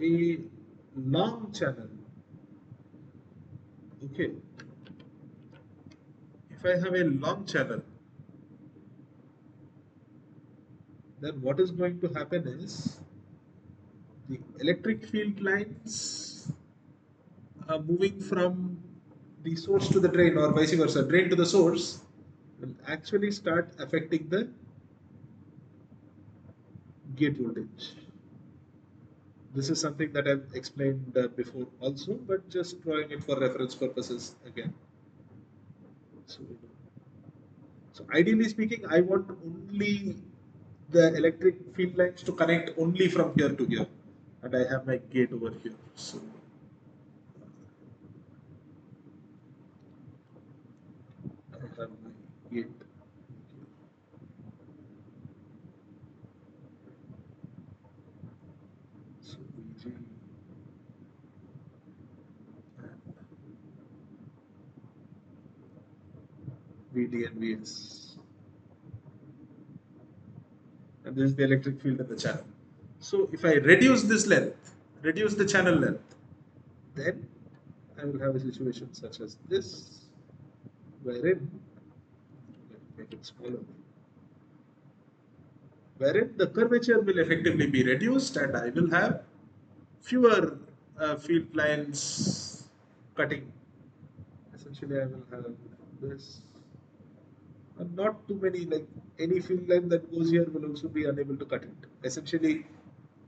a long channel, okay, if I have a long channel, then what is going to happen is the electric field lines are moving from the source to the drain or vice versa, drain to the source, will actually start affecting the gate voltage. This is something that I've explained before also, but just drawing it for reference purposes again. So ideally speaking, I want only the electric field lines to connect only from here to here, and I have my gate over here. So I have my gate. So VG and VD and VS. And this is the electric field in the channel. So if I reduce this length, reduce the channel length, then I will have a situation such as this, wherein, make it smaller, wherein the curvature will effectively be reduced and I will have fewer field lines cutting. Essentially, I will have this, and not too many, like any field line that goes here will also be unable to cut it. Essentially,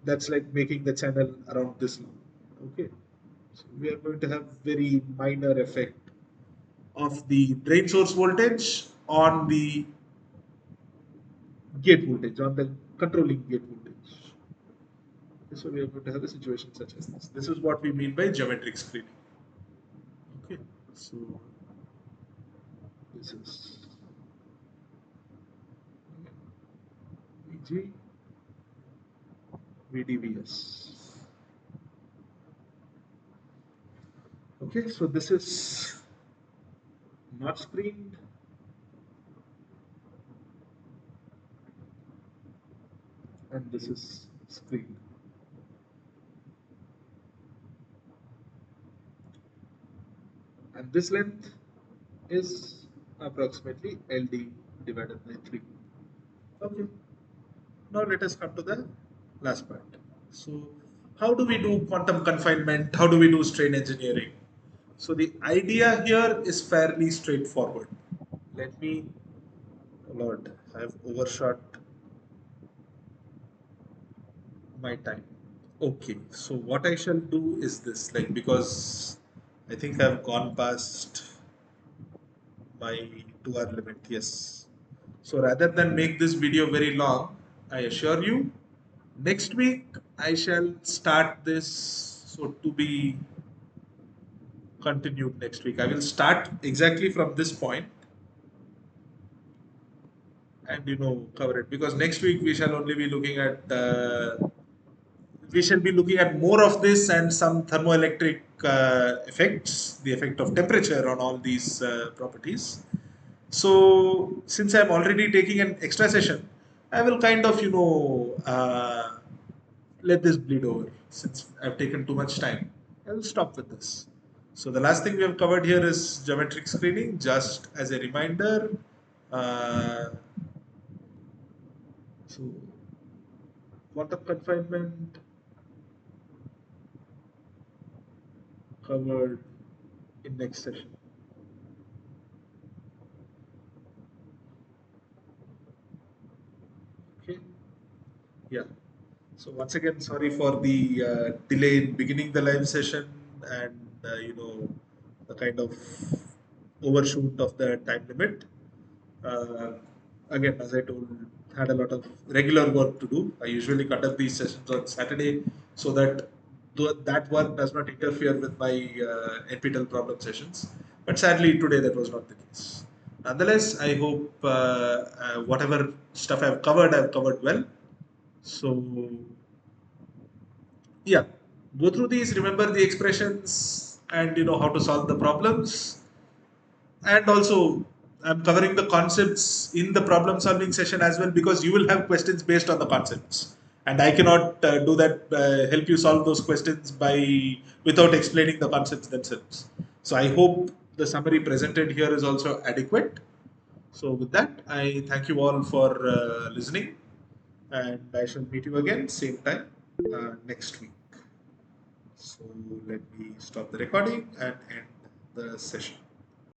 that's like making the channel around this long. Okay, so we are going to have very minor effect of the drain source voltage on the gate voltage, on the controlling gate voltage. So we are going to have a situation such as this. This is what we mean by geometric screening. Okay, so this is VG, VDVS. Okay, so this is not screened. And this is screened. And this length is approximately LD divided by 3. Okay. Now let us come to the last part. So how do we do quantum confinement? How do we do strain engineering? So the idea here is fairly straightforward. Let me, oh Lord, I have overshot my time. Okay, so what I shall do is this, like, because I think I've gone past my 2 hour limit, yes. So rather than make this video very long, I assure you, next week I shall start this, so to be continued next week. I will start exactly from this point and cover it, because next week we shall only be looking at we shall be looking at more of this and some thermoelectric effects, the effect of temperature on all these properties. So since I'm already taking an extra session, I will kind of let this bleed over. Since I've taken too much time, I will stop with this. So the last thing we have covered here is geometric screening. Just as a reminder, uh, so quantum confinement covered in next session. Okay. Yeah. So once again, sorry for the delay in beginning the live session and the kind of overshoot of the time limit. Uh, Again, as I told, had a lot of regular work to do. I usually conduct these sessions on Saturday so that that work does not interfere with my NPTEL problem sessions. But sadly, today that was not the case. nonetheless, I hope whatever stuff I've covered well. So yeah, go through these, remember the expressions, and you know how to solve the problems. And also, I'm covering the concepts in the problem solving session as well, because you will have questions based on the concepts, and I cannot do that, help you solve those questions by without explaining the concepts themselves. So I hope the summary presented here is also adequate. So with that, I thank you all for listening, and I shall meet you again same time next week. So let me stop the recording and end the session.